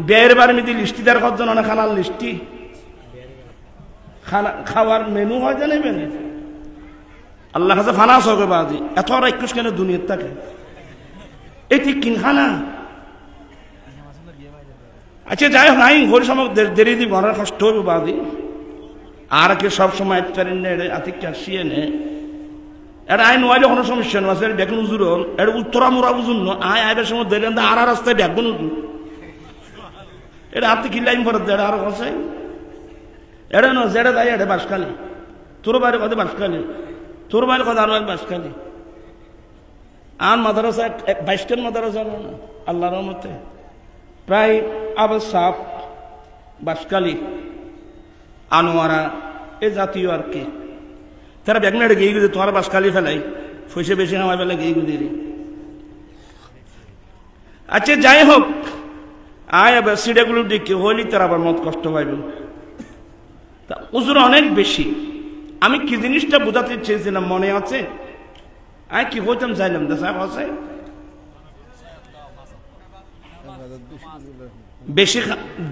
বিয়ের বারে মিদি লিস্টি দেওয়ার কতজন অনেক খানার লিস্টি খানা খাওয়ার মেনু হয় জানেবেন আল্লাহ কাছে ফানা সকে বাদি এত আর একুশ কেন দুনিয়ার থাকে এটি কিন খানা আচ্ছা যাই হোক নাই ঘড়ি সময় দেরি দি ঘরের কষ্ট হইব বাদি আর কে সব সময় আতিক কাশিয়ে নে এটা আইন ওয়াইলে কোনো সমস্যা নেই আছে দেখুন উজুর এটা উত্তরা মোরা বুঝুন না আয় আইবের সময় দেরি আর রাস্তায় দেখুন উজুর এটা হাতে কিল্লাইম ফরত দেড় আরো কষাই এটা ন যেটা যাই এটা বাসখালি তোর বাইরে কথা বাসখালি তোর বাইরে কথা আরো এক বাসখালি আর মাদ্রাসা 22টার মাদ্রাসা না আল্লাহর রহমতে প্রায় আবার সাপ বাসখালি আনোয়ারা এ জাতীয় আর কি তারা ব্যাগনাটে গিয়ে গুজে তোমার বাসখালি ফেলাই ফসে বেশি নামায় ফেলে গিয়ে গুজে আচ্ছা যাই হোক আয় আবার সিডাগুলো দেখে হইলি তার আবার মত কষ্ট পাইব তা উজুর অনেক বেশি আমি কি জিনিসটা বোঝাতে চেয়েছিলাম মনে আছে আয় কি বলতাম চাইলাম দা সাহেব আছে বেশি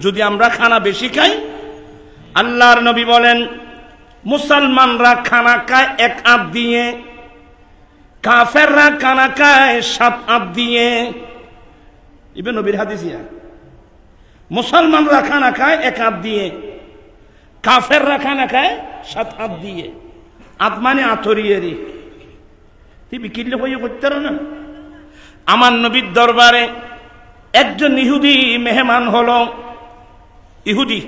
যদি আমরা খানা বেশি খাই আল্লাহর নবী বলেন মুসলমানরা খানা খায় 1 আধ দিয়ে কাফেররা খানা খায় 7 আধ দিয়ে ইবে নবীর হাদিসিয়া মুসলমানরা খানা খায় 1 আধ দিয়ে কাফেররা খানা খায় 7 আধ দিয়ে আত্মানে আতরিয়েরি তুই বিকিলে হয়ে করতে না আমার নবীর দরবারে একজন ইহুদি মেহমান হলো ইহুদি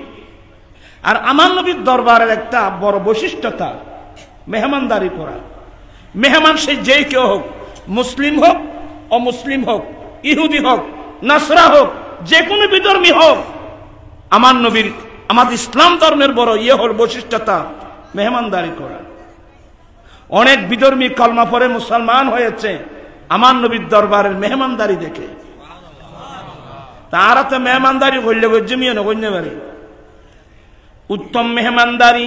আর আমার নবীর দরবারের একটা বড় বৈশিষ্ট্যতা মেহমানদারি করা মেহমান সে যেই কেউ হোক মুসলিম হোক অমুসলিম হোক ইহুদি হোক নাসরা হোক যে কোনো বিধর্মী হোক আমার নবীর আমাদের ইসলাম ধর্মের বড় হল বৈশিষ্ট্যতা মেহমানদারি করা অনেক বিধর্মী কলমা পড়ে মুসলমান হয়েছে আমার নবীর দরবারের মেহমানদারি দেখে তারা তো মেহমানদারি করলে জমিয়ে না করতে পারে উত্তম মেহমানদারি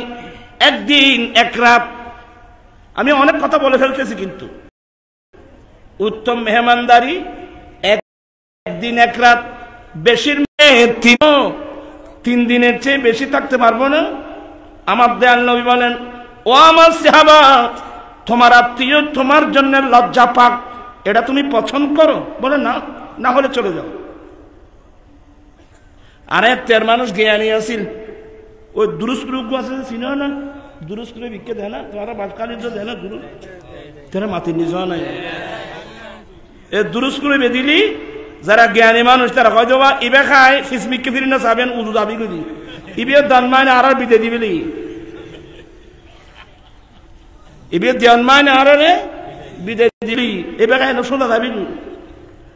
একদিন এক রাত আমি অনেক কথা বলে ফেলতেছি কিন্তু উত্তম মেহমানদারি একদিন এক রাত বেশির 3 দিনের চেয়ে বেশি থাকতে পারবো না আমার দয়াল নবী বলেন ও আমার সাহাবা তোমার আত্মীয় তোমার জন্য লজ্জা পাক এটা তুমি পছন্দ করো বলে না না হলে চলে যাও আরে তের মানুষ জ্ঞানী আছিল ওই দুরুস গ্রুপ আছে চিনো না দুরুস করে বিকে দেয় না তোমার বাটকালি দেয় না দুরুস তেরা মাতি নিজ নাই এ দুরুস করে বেদিলি যারা জ্ঞানী মানুষ তারা হয়তো বা ইবে খায় ফিসমিককে ফিরি না চাবেন উজু দাবি করি ইবে দান মানে আর বিদে দিবি ইবে দান মানে আর বিদে দিবি এবে খায় না শোনা দাবি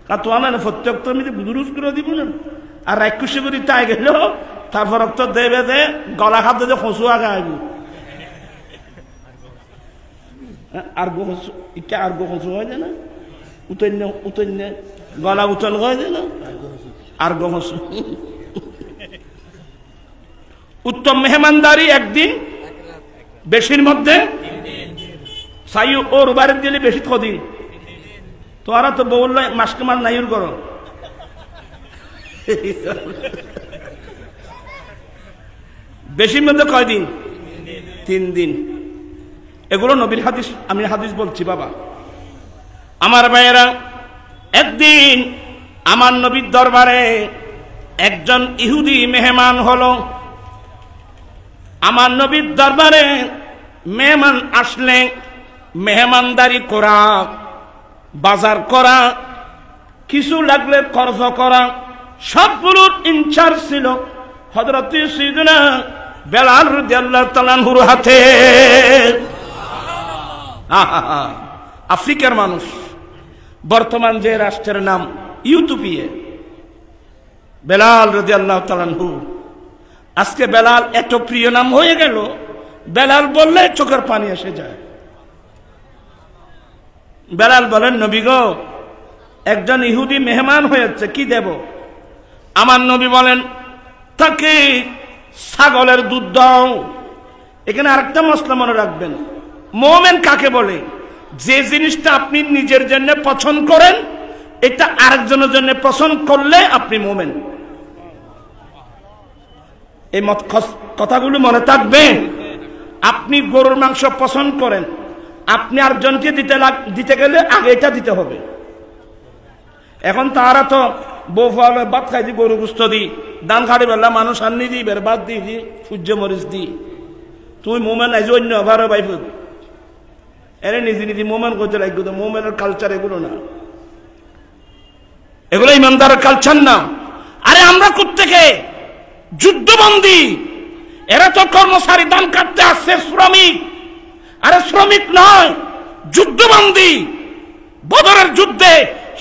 কার তো না প্রত্যেক তো আমি দুরুস করে দিব না আর রাক্ষসে করি তাই গেল তারপর তো দেবে দে গলা খাদ্য দিয়ে খসুয়া খাইব আর্গ খসু ইটা আর্গ খসু হয় না উতন্য গলা উতল হয় না আর্গ খসু উত্তম মেহমানদারি একদিন বেশির মধ্যে সাই ওর বাড়ির দিলে বেশি কদিন তোরা তো বললো মাসকে মাস নাইর করো বেশির মধ্যে কয়দিন 3 দিন এগুলো নবীর হাদিস আমি হাদিস বলছি বাবা আমার ভাইয়েরা একদিন আমার নবীর দরবারে একজন ইহুদি মেহমান হলো আমার নবীর দরবারে মেহমান আসলে মেহমানদারি করা বাজার করা কিছু লাগলে খরচ করা সবগুলোর ইনচার্জ ছিল হযরত সাইয়েদনা বেলাল রাদিয়াল্লাহু তাআলা আনহুর হাতে আফ্রিকার মানুষ বর্তমান যে রাষ্ট্রের নাম ইউটোপিয়া বেলাল রাদিয়াল্লাহু তাআলা আনহু আজকে বেলাল এত প্রিয় নাম হয়ে গেল বেলাল বললে চোখের পানি এসে যায় বেলাল বলেন নবী গো একজন ইহুদি মেহমান হয়েছে কি দেব আমার নবী বলেন তাকে ছাগলের দুধ দাও এখানে আরেকটা মশলা মনে রাখবেন মুমিন কাকে বলে যে জিনিসটা আপনি নিজের জন্য পছন্দ করেন এটা আরেকজনের জন্য পছন্দ করলে আপনি মুমিন এই কথাগুলো মনে থাকবে। আপনি গরুর মাংস পছন্দ করেন, আপনি আরেকজনকে দিতে গেলে আগে এটা দিতে হবে। এখন তারা তো বউ ফল ভাত খাই দি, গরু গুস্ত দি, দান খাড়ি বেলা মানুষ আনি দি, বেরবাদ দি দি, সূর্য মরিচ দি। তুই মোমেন আইজ অন্য ভালো বাইফুদ এরে নিজে নিজে মোমেন করতে লাগবে। তো মোমেনের কালচার এগুলো না, এগুলো ইমানদারের কালচার না। আরে আমরা কোত্থেকে যুদ্ধবন্দী, এরা তো কর্মচারী, দান কাটতে আসছে, শ্রমিক। আরে শ্রমিক নয়, যুদ্ধবন্দী। বদরের যুদ্ধে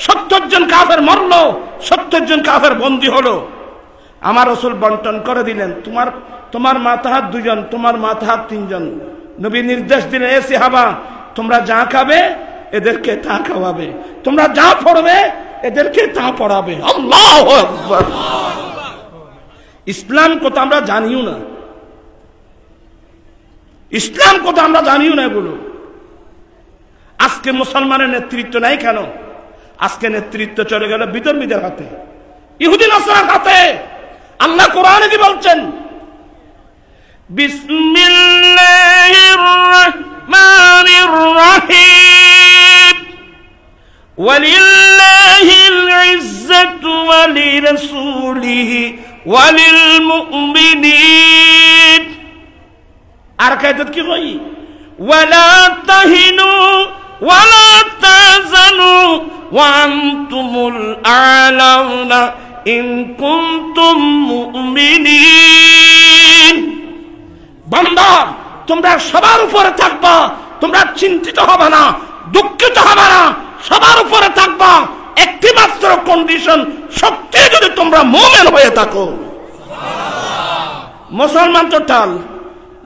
70 জন কাফের মরলো, 70 জন কাফের বন্দী হলো। আমার রাসূল বন্টন করে দিলেন, তোমার মাতাহাত 2 জন, তোমার মাতাহাত 3 জন। নবী নির্দেশ দিলেন, এ সাহাবা তোমরা যা খাবে এদেরকে তা খাওয়াবে, তোমরা যা পড়বে এদেরকে তা পড়াবে। আল্লাহু আকবার। ইসলাম কথা আমরা জানিও না, ইসলাম কথা আমরা জানিও না এগুলো। আজকে মুসলমানের নেতৃত্ব নাই কেন? আজকে নেতৃত্ব চলে গেল বিধর্মীদের হাতে, ইহুদি নাসারার হাতে। আল্লাহ কোরআনে কি বলছেন? বিসমিল্লাহির রাহমানির রাহিম, ওয়ালিল্লাহিল ইজ্জাতু ওয়ালিরাসূলিহি ওয়ালিল মুমিনিন। আর কায়দাত কি কই? ওয়ালা তাহিনু ওয়ালা তাহজানু ওয়া আনতুমুল আ'লাউনা ইন কুনতুম মুমিনিন। বান্দা তোমরা সবার উপরে থাকবা, তোমরা চিন্তিত হবে না, দুঃখিত হবে না, সবার উপরে থাকবা। একটি মাত্র কন্ডিশন, সত্যি যদি তোমরা মুমিন হয়ে থাকো। মুসলমান তো টাল,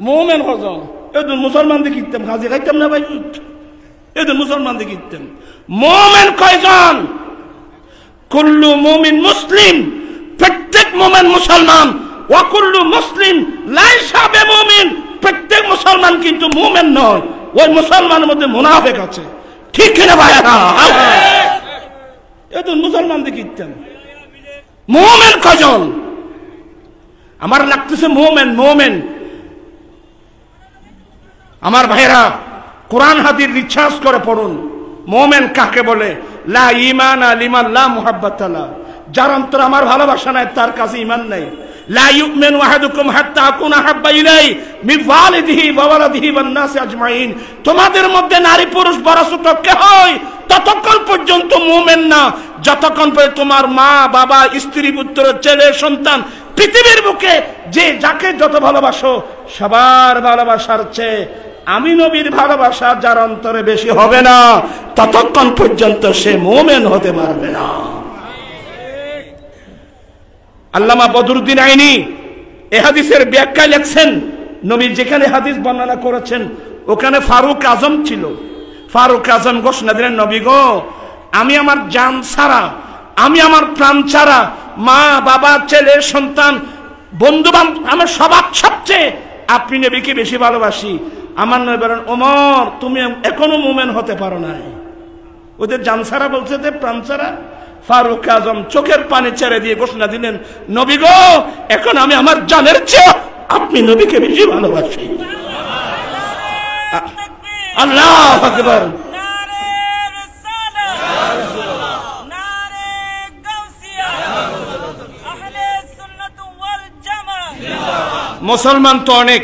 মুমিন হজম। এদের মুসলমান দিয়ে কিনতাম, হাজি খাইতাম না ভাই, এদের মুসলমান দিয়ে কিনতাম। মুমিন কয়জন? কুল্লু মুমিন মুসলিম, প্রত্যেক মুমিন মুসলমান। ওয়া কুল্লু মুসলিম লাইসা বিমুমিন, প্রত্যেক মুসলমান কিন্তু মুমিন নয়, ওই মুসলমানের মধ্যে মুনাফিক আছে। ঠিক কিনা ভাইরা? এদের মুসলমান দিয়ে কিনতাম। মুমিন কয়জন? আমার লাগতেছে মুমিন মুমিন। আমার ভাইরা কোরআন হাদিস রিসার্চ করে পড়ুন, মুমিন কাকে বলে? লা ঈমানা লিমান লা মুহাব্বাতা লা, যার অন্তরে আমার ভালোবাসা নাই তার কাছে ঈমান নাই। লা ইউমিনু আহাদুকুম হাত্তা আকুনা হাব্বা ইলাইহি মিন ওয়ালিদিহি ওয়া ওয়ালাদিহি ওয়ান নাসি আজমাইন। তোমাদের মধ্যে নারী পুরুষ বড় ছোট কে হয় ততক্ষণ পর্যন্ত মুমিন না, যতক্ষণ পর্যন্ত তোমার মা বাবা স্ত্রী পুত্র ছেলে সন্তান পৃথিবীর বুকে যে যাকে যত ভালোবাসো সবার ভালোবাসার চেয়ে আমি নবীর ভালোবাসা যার অন্তরে বেশি হবে না ততক্ষণ পর্যন্ত সে মুমিন হতে পারবে না। আল্লামা বদরুদ্দিন আইনি এই হাদিসের ব্যাখ্যায় লেখছেন, নবী যেখানে হাদিস বর্ণনা করেছেন ওখানে ফারুক আজম ছিল। ফারুক আজম ঘোষণা দিলেন, নবী গো, আমি আমার জান ছাড়া, আমি আমার প্রাণ ছাড়া, মা বাবা ছেলে সন্তান বন্ধু বান্ধব আমার সবার সবচেয়ে আপনি নবীকে বেশি ভালোবাসি। আমার নবী বলেন, ওমর তুমি এখনো মুমিন হতে পারো না। ওদের জান ছাড়া বলছে যে প্রাণ ছাড়া। ফারুক আজম চোখের পানি ছেড়ে দিয়ে ঘোষণা দিলেন, নবী গো, এখন আমি আমার জানের চেয়ে আপনি নবীকে বেশি ভালোবাসি। আল্লাহু আকবার। মুসলমান তো অনেক,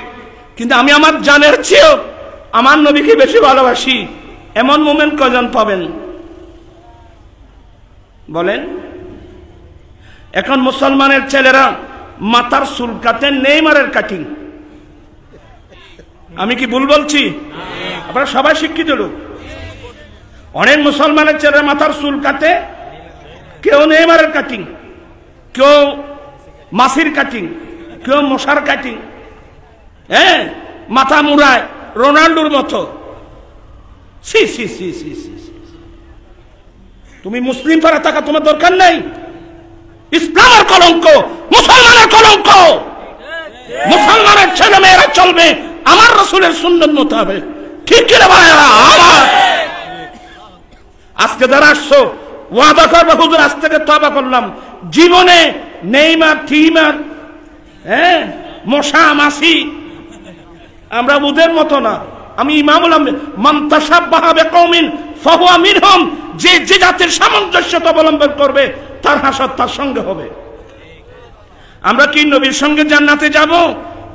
কিন্তু আমি আমার জানের চেয়েও আমার নবীকে বেশি ভালোবাসি, এমন মুমিন কয়জন পাবেন বলেন? এখন মুসলমানের ছেলেরা মাথার চুল কাটে নেইমারের কাটিং। আমি কি ভুল বলছি? আপনারা সবাই শিক্ষিত লোক। অনেক মুসলমানের ছেলেরা মাথার চুল কাটে, কেউ নেইমারের কাটিং, কেউ মাসির কাটিং, কেউ মশার কাটিং, হ্যাঁ, মাথা মুড়ায় রোনাল্ডোর মতো। সি সি সি সি সি। তুমি মুসলিম পারা থাকা তোমার দরকার নাই। ইসলামের কলঙ্ক, মুসলমানের কলঙ্ক। মুসলমানের ছেলে মেয়েরা চলবে আমার রাসূলের সুন্নাত মোতাবেক। ঠিক কি না ভাইরা? আজকে যারা আসছো ওয়াদা করবে, হুজুর আজ থেকে তওবা করলাম, জীবনে নেইমার থিমার, হ্যাঁ, মশা মাছি, আমরা ওদের মতো না। আমি ইমাম বললাম মান তাশাব্বাহা বিকওমিন ফাহুয়া মিনহুম, যে যে জাতির সামঞ্জস্যতা অবলম্বন করবে তার হাসর তার সঙ্গে হবে। আমরা কি নবীর সঙ্গে জান্নাতে যাব,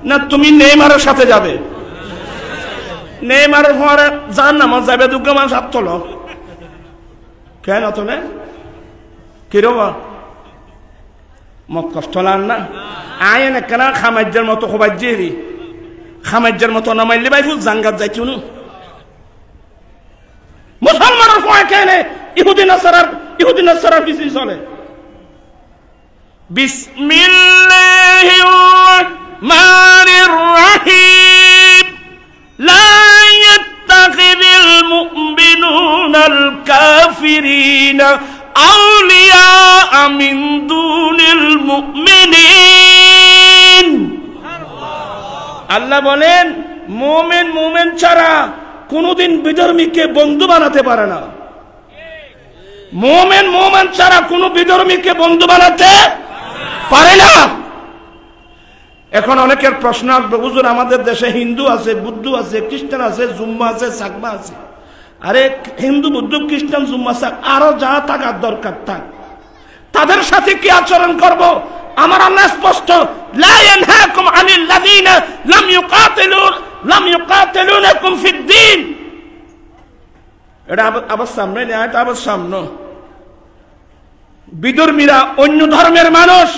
না তুমি নেইমারের সাথে যাবে? নেইমারের পরে জাহান্নামে যাবে দুঃখমান সাত তোলো কেন তোলে কিরবা মত কষ্ট লান না আয়েন কেন খামাজ্যের মতো খোবাজ্যেরি খামাজ্যের মতো নামাইলে ভাই ফুল জাঙ্গাত যাইছি নু মুসলমানের পয় কেন ইহুদি নাসারার পিছিয়ে চলে। বিসমিল্লাহির রাহমানির রাহিম লা ইয়াত্তাখিযুল মুমিনুনাল কাফিরিনা আউলিয়া মিন দুনিল মুমিনিন। আল্লাহ বলেন মুমিন ছাড়া কোনদিন বিধর্মীকে বন্ধু বানাতে পারে না। মুমিন ছাড়া কোন বিধর্মীকে বন্ধু বানাতে পারে না। এখন অনেকের প্রশ্ন আসবে, হুজুর আমাদের দেশে হিন্দু আছে, বুদ্ধ আছে, খ্রিস্টান আছে, জুম্মা আছে, সাকমা আছে। আরে হিন্দু, বুদ্ধ, খ্রিস্টান, জুম্মা, সাক আরো যা থাকার দরকার থাক, তাদের সাথে কি আচরণ করব? আমার আল্লাহ স্পষ্ট, লা ইয়ানহাকুম আনিল লাযিনা লাম ইউকাতিলুনাকুম ফিদ-দীন। এটা আবার সামনে না, এটা আবার সামনে। বিধর্মীরা অন্য ধর্মের মানুষ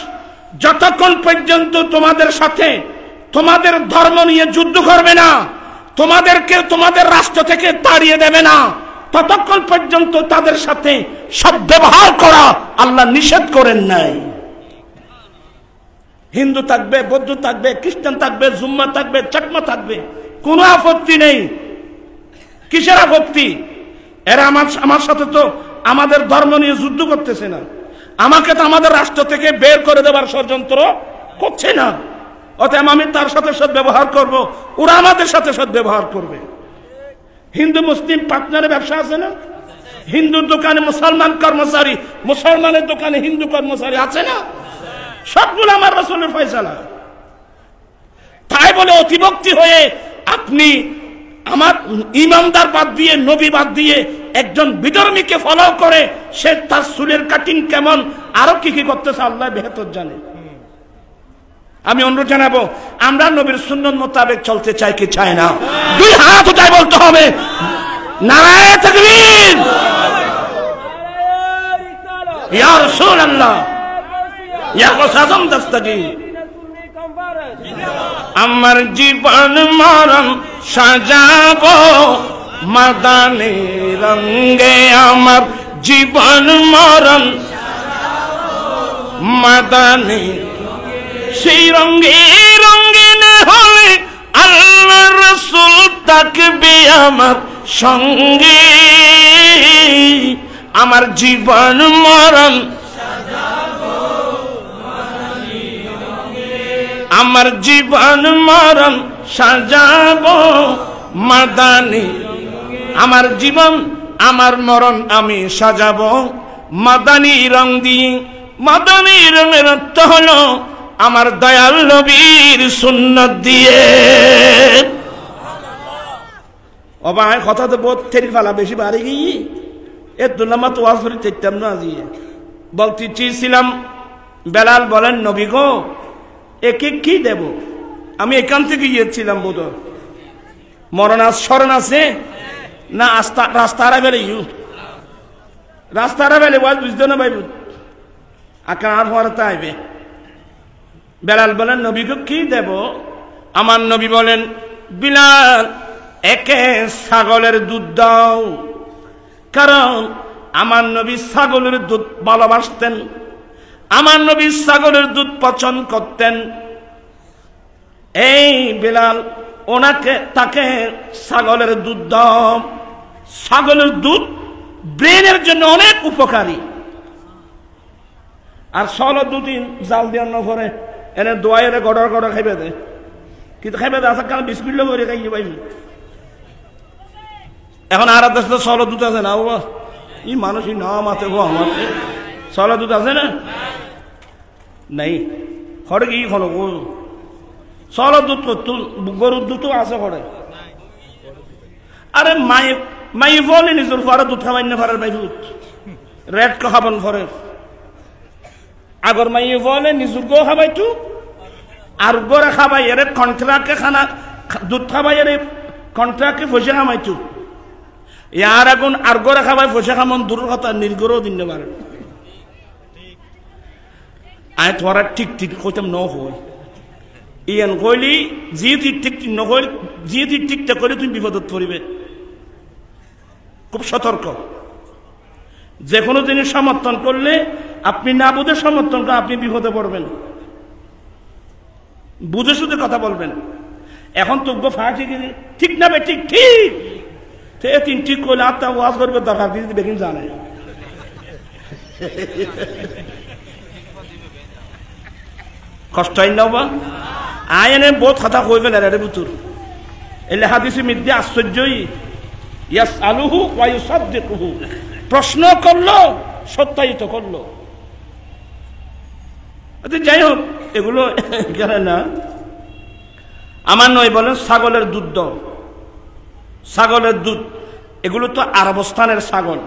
যতক্ষণ পর্যন্ত তোমাদের সাথে তোমাদের ধর্ম নিয়ে যুদ্ধ করবে না, তোমাদেরকে তোমাদের রাষ্ট্র থেকে তাড়িয়ে দেবে না, ততক্ষণ পর্যন্ত তাদের সাথে সদ্ব্যবহার করা আল্লাহ নিষেধ করেন নাই। হিন্দু থাকবে, বৌদ্ধ থাকবে, খ্রিস্টান থাকবে, জুম্মা থাকবে, চাকমা থাকবে, কোনো আপত্তি নেই। কিসের আপত্তি? এরা আমার সাথে তো আমাদের ধর্ম নিয়ে যুদ্ধ করতেছে না, আমাকে তো আমাদের রাষ্ট্র থেকে বের করে দেবার ষড়যন্ত্র করছে না। অতএব আমি তার সাথে সদ্ব্যবহার করব, ওরা আমাদের সাথে সদ্ব্যবহার করবে। হিন্দু মুসলিম পার্টনারের ব্যবসা আছে না? হিন্দুর দোকানে মুসলমান কর্মচারী, মুসলমানের দোকানে হিন্দু কর্মচারী আছে না? সবগুলো আমার রাসূলের ফয়সালা। তাই বলে অতিভক্তি হয়ে আপনি আমার ইমানদার বাদ দিয়ে, নবী বাদ দিয়ে একজন বিধর্মীকে ফলো করে সে তার চুলের কাটিং কেমন, আরো কি কি করতেছে আল্লাহ বেহতর জানে। আমি অনুরোধ জানাবো, আমরা নবীর সুন্নত মোতাবেক চলতে চাই কি চাই না? দুই হাত উঠায় বলতে হবে নারায়ে তাকবীর, ইয়া রাসূলুল্লাহ, ইয়া কসাম দস্তগীর। আমার জীবন মরণ সাজাবো মাদানী রঙে, আমার জীবন মরণ মাদানী, সেই রঙে রঙিন হলে আল্লাহ রাসূল থাকবে আমার সঙ্গে। আমার জীবন মরণ আমার জীবন মরণ সাজাবো মাদানী, আমার জীবন আমার মরণ আমি সাজাবো মাদানী রং দিয়ে। মাদানী রঙের অর্থ হলো আমার দয়াল নবীর সুন্নাত দিয়ে। ও ভাই কথা তো বহুত থেরি ফেলা বেশি বাড়ি গিয়ে এ দুলামা তো ওয়াজ করে চাইতাম না। আজিয়ে বলতে চেয়েছিলাম, বেলাল বলেন নবী গো একে কি দেব? আমি এখান থেকে গিয়েছিলাম, বোধ মরণ স্মরণ আছে না? রাস্তা বেলে রাস্তা বেলে ওয়াজ বুঝতে না ভাই, আকার পরে তাইবে। বেলাল বলেন নবী গো কি দেব? আমার নবী বলেন, বিলাল একে ছাগলের দুধ দাও। কারণ আমার নবী ছাগলের দুধ ভালোবাসতেন, আমার নবী ছাগলের দুধ পছন্দ করতেন। এই বিলাল তাকে ছাগলের দুধ দাও। ছাগলের দুধ ব্রেনের জন্য অনেক উপকারী। আর 16 দুদিন জাল দেওয়ার পরে এনে দোয়াইরে গড়র গড়র খাইবে দে, কিন্তু খাইবে দে আসার কারণে বিসমিল্লাহ করে খাইয়ে পাইবি। এখন আর দেশে 16 দুধ আছে না? বাবা ই মানুষই না মাতে গো আমাকে 16 দুধ আছে না? নাই হরে কি হলো গো চলো দুধ গরুর দুধও আছে করে আরে মাই বলে নিজের পরে দুধ খাবাই না পারে ভাই দুধ রেড খাবান পরে আগর মাই বলে নিজের গো খাবাই তু আর গোরা খাবাই এর কন্ট্রাক্টে খানা দুধ খাবাই এর কন্ট্রাক্টে পয়সা খামাই তু ইয়ার আগুন আর গোরা খাবাই পয়সা খামন দূর কথা নির্গরও দিন পারে আয় তোরা ঠিক ঠিক কইতাম ন হয় ইয়ান কইলি জিয়ে ঠিক নকল জিয়ে ঠিকটা করে তুমি বিপদত পড়িবে খুব সতর্ক যে কোনো জিনিস সমর্থন করলে আপনি না বুঝে সমর্থন করে আপনি বিপদে পড়বেন বুঝে শুধু কথা বলবেন এখন তো ফাঁকি ঠিক না বে ঠিক ঠিক তিন ঠিক করলে আত্মা ওয়াজ করবে দরকার দিদি বেগিন জানে কষ্ট হয় না বা আয়নে বহুত কথা কই ফেলে রে বুতুর এলে হাদিসে মিদ্যে আশ্চর্যই ইয়াস আলুহু ওয়া ইউসাদ্দিকুহু প্রশ্ন করলো সত্যায়িত করলো যাই হোক এগুলো কেন না আমার নয় বলেন ছাগলের দুধ দাও ছাগলের দুধ এগুলো তো আরবস্থানের ছাগল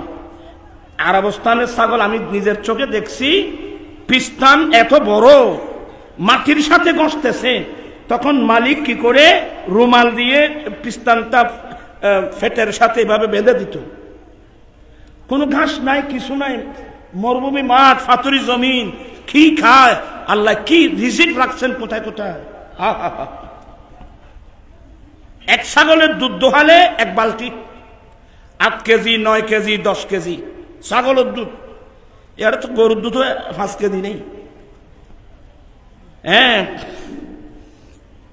আরবস্থানের ছাগল আমি নিজের চোখে দেখছি পিস্তান এত বড় মাটির সাথে ঘষতেছে তখন মালিক কি করে রুমাল দিয়ে পিস্তানটা ফেটের সাথে এভাবে বেঁধে দিত কোনো ঘাস নাই কিছু নাই মরুভূমি মাঠ ফাতুরি জমিন কি খায় আল্লাহ কি রিজিক রাখছেন কোথায় কোথায় এক ছাগলের দুধ দোহালে এক বালতি 8 কেজি 9 কেজি 10 কেজি ছাগলের দুধ এর তো গরুর দুধ 5 কেজি নেই হ্যাঁ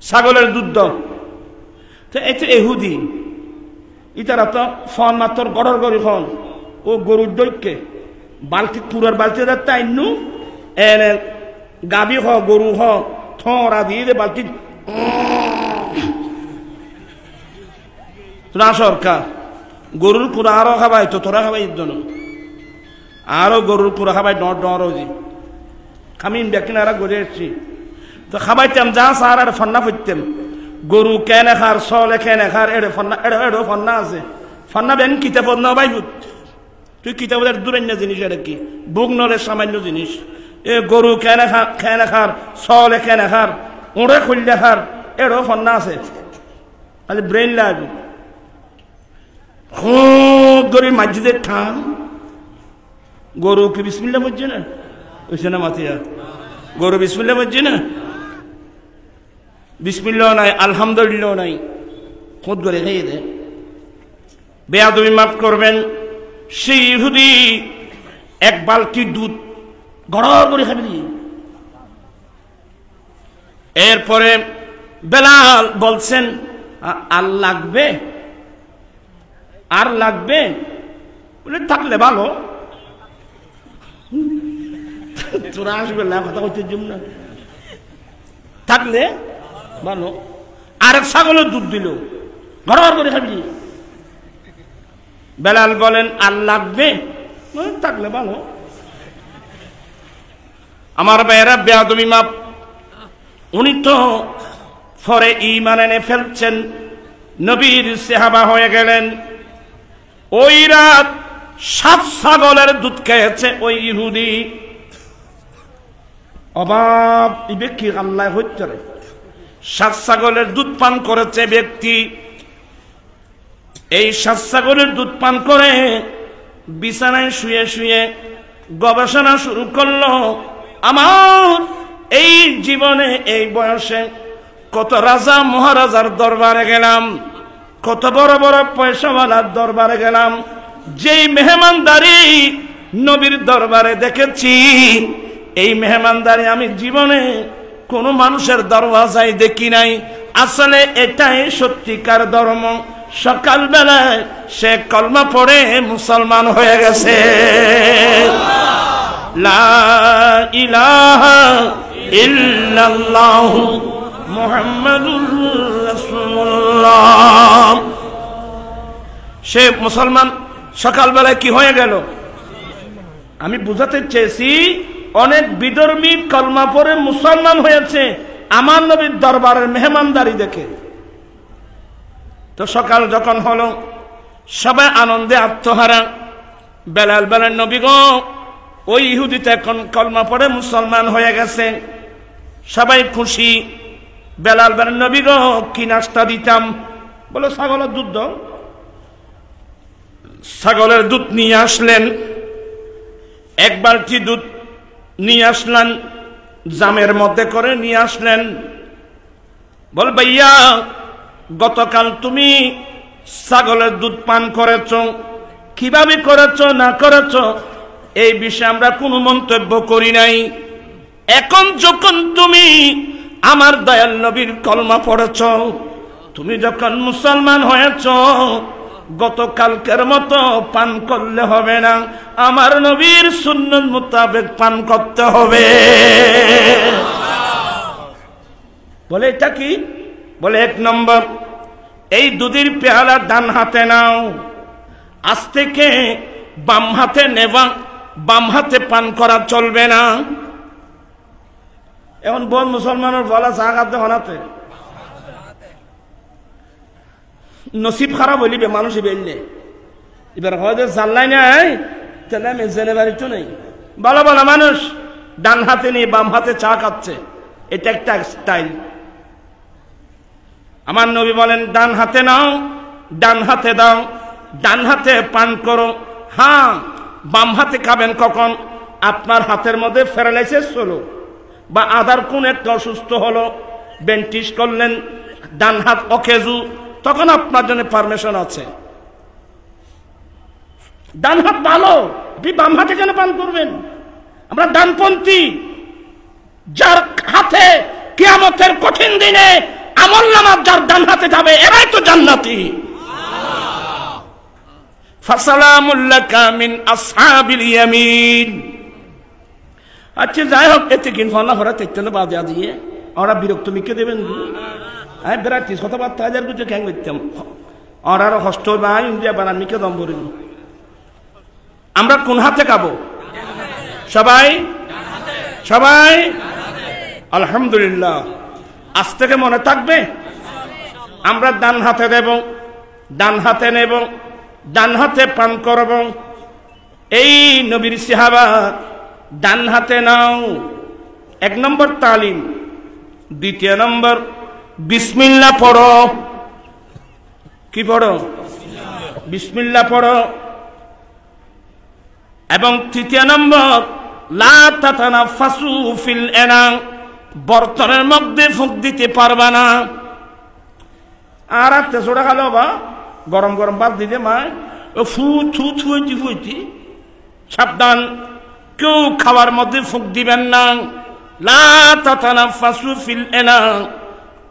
ছাগলের দুধ দাও তো এটা এহুদি ইতারা তো ফন মাত্র গড়র গড়ি খন ও গরুর দৈক্যে বালতি পুরার বালতি যাতে আইনু এনে গাবি হ গরু হ থরা দিয়ে দে বালতি তোরা সরকার গরুর পুরা আরো খাবাই তো তোরা খাবাই জন্য আরো গরুর পুরা খাবাই ডর ডর খামিন দেখি না গড়ে এসছি তো খাবাইতাম যা সার আর ফন্না ফুটতাম গরু কেনে খার চলে কেনে খার এড়ে ফন্না এড়ে ফন্না আছে ফন্না বেন কিতাব না বাইবুত তুই কিতাবের দূরান্য জিনিস এটা কি বুক নলে সামান্য জিনিস এ গরু কেনে খার চলে কেনে খার ওড়ে খুললে খার এড়ে ফন্না আছে খালি ব্রেন লাগবে খুব গরিব মসজিদের ঠান গরু কি বিসমিল্লাহ বলছে না ওইছে না মাতিয়া গরু বিসমিল্লাহ বলছে না বিসমিল্লাহ নাই আলহামদুলিল্লাহ নাই খুদ করে খেয়ে দে বেয়াদবি মাফ করবেন সেই ইহুদি এক বালতি দুধ গড় করে খাবি এরপরে বেলাল বলছেন আর লাগবে আর লাগবে বলে থাকলে ভালো তোরা আসবে না কথা বলতে জম না থাকলে ভালো আর ছাগলের দুধ দিল ঘর করে খাবি বেলাল বলেন আর লাগবে থাকলে ভালো আমার ভাইয়েরা বেয়াদবি মাপ উনি তো পরে ঈমান এনে ফেলছেন নবীর সাহাবা হয়ে গেলেন ওই রাত 7 ছাগলের দুধ খেয়েছে ওই ইহুদি অভাব এই ব্যক্তি আল্লাহ হইতে 7 ছাগলের দুধ পান করেছে ব্যক্তি এই 7 ছাগলের দুধ পান করে বিছানায় শুয়ে শুয়ে গবেষণা শুরু করলো আমার এই জীবনে এই বয়সে কত রাজা মহারাজার দরবারে গেলাম কত বড় বড় পয়সাওয়ালার দরবারে গেলাম যেই মেহমানদারি নবীর দরবারে দেখেছি এই মেহমানদারি আমি জীবনে কোন মানুষের দরওয়াজায় দেখি নাই আসলে এটাই সত্যিকার ধর্ম সকালবেলায় সে কলমা পড়ে মুসলমান হয়ে গেছে লা ইলাহা ইল্লাল্লাহু মুহাম্মাদুর রাসূলুল্লাহ সে মুসলমান সকালবেলায় কি হয়ে গেল আমি বুঝাতে চেয়েছি অনেক বিধর্মী কলমা পড়ে মুসলমান হয়েছে আমার নবীর দরবারের মেহমানদারি দেখে। তো সকাল যখন হলো সবাই আনন্দে আত্মহারা। বেলাল বলেন, নবী গো, ওই ইহুদিতে এখন কলমা পড়ে মুসলমান হয়ে গেছে, সবাই খুশি। বেলাল বলেন, নবী গো, কি নাস্তা দিতাম? বলো, ছাগলের দুধ দাও। ছাগলের দুধ নিয়ে আসলেন, এক বালতি দুধ নিয়ে আসলেন, জামের মধ্যে করে নিয়ে আসলেন। বল, ভাইয়া, গতকাল তুমি ছাগলের দুধ পান করেছ, কিভাবে করেছ না করেছ এই বিষয়ে আমরা কোনো মন্তব্য করি নাই। এখন যখন তুমি আমার দয়াল নবীর কলমা পড়েছ, তুমি যখন মুসলমান হয়েছ, গতকালকের মতো পান করলে হবে না, আমার নবীর সুন্নত মোতাবেক পান করতে হবে। বলে, এটা কি? বলে, এক নম্বর, এই দুধের পেয়ালা ডান হাতে নাও, আজ থেকে বাম হাতে নেবা, বাম হাতে পান করা চলবে না। এখন বল মুসলমানের বলা চা খাতে হনাতে নসিব খারাপ হইলিবে মানুষই বেললে। এবার হয়তো জানলাই নাই, তাহলে আমি জেনে বাড়িতে নেই। ভালো ভালো মানুষ ডান হাতে নিয়ে বাম হাতে চা খাচ্ছে, এটা একটা স্টাইল। আমার নবী বলেন, ডান হাতে নাও, ডান হাতে দাও, ডান হাতে পান করো। হ্যাঁ, বাম হাতে খাবেন কখন? আপনার হাতের মধ্যে প্যারালাইসিস হলো বা আধার কোন একটা অসুস্থ হলো, বেন্টিস করলেন, ডান হাত অকেজু, তখন আপনার জন্য পারমিশন আছে। ডান হাত ভালো, আপনি বাম হাতে কেন পান করবেন? আমরা ডানপন্থী, যার হাতে কিয়ামতের কঠিন দিনে আমলনামা যার ডান হাতে যাবে, এরাই তো জান্নাতি। ফাসালামুল লাকা মিন আসহাবিল ইয়ামিন। আচ্ছা, যাই হোক, এতে কিন ফলা ফরা তেতন বাজা দিয়ে ওরা বিরক্ত মিকে দেবেন। আমি বেড়াচ্ছি শতবার্তা হাজার কিছু খ্যাং করতাম, ওরা আরো হস্ত বা ইন্ডিয়া বানান মিকে দম ভরিল। আমরা কোন হাতে খাবো? সবাই সবাই আলহামদুলিল্লাহ। আজ থেকে মনে থাকবে, আমরা ডান হাতে দেব, ডান হাতে নেব, ডান হাতে পান করব। এই নবীর সাহাবা ডান হাতে নাও, এক নম্বর তালিম। দ্বিতীয় নম্বর, বিসমিল্লাহ পড়ো। কি পড়ো? বিসমিল্লাহ পড়ো। এবং তৃতীয় নম্বর, লা তাতানাফাসু ফিল ইনা, বর্তনের মধ্যে ফুঁক দিতে পারবা না। আর একটা ছোটা খালো বা গরম গরম ভাত দিতে মায় ফু থু থুইতি ফুইতি, সাবধান, কেউ খাওয়ার মধ্যে ফুঁক দিবেন না। লা তাতানাফাসু ফিল ইনা,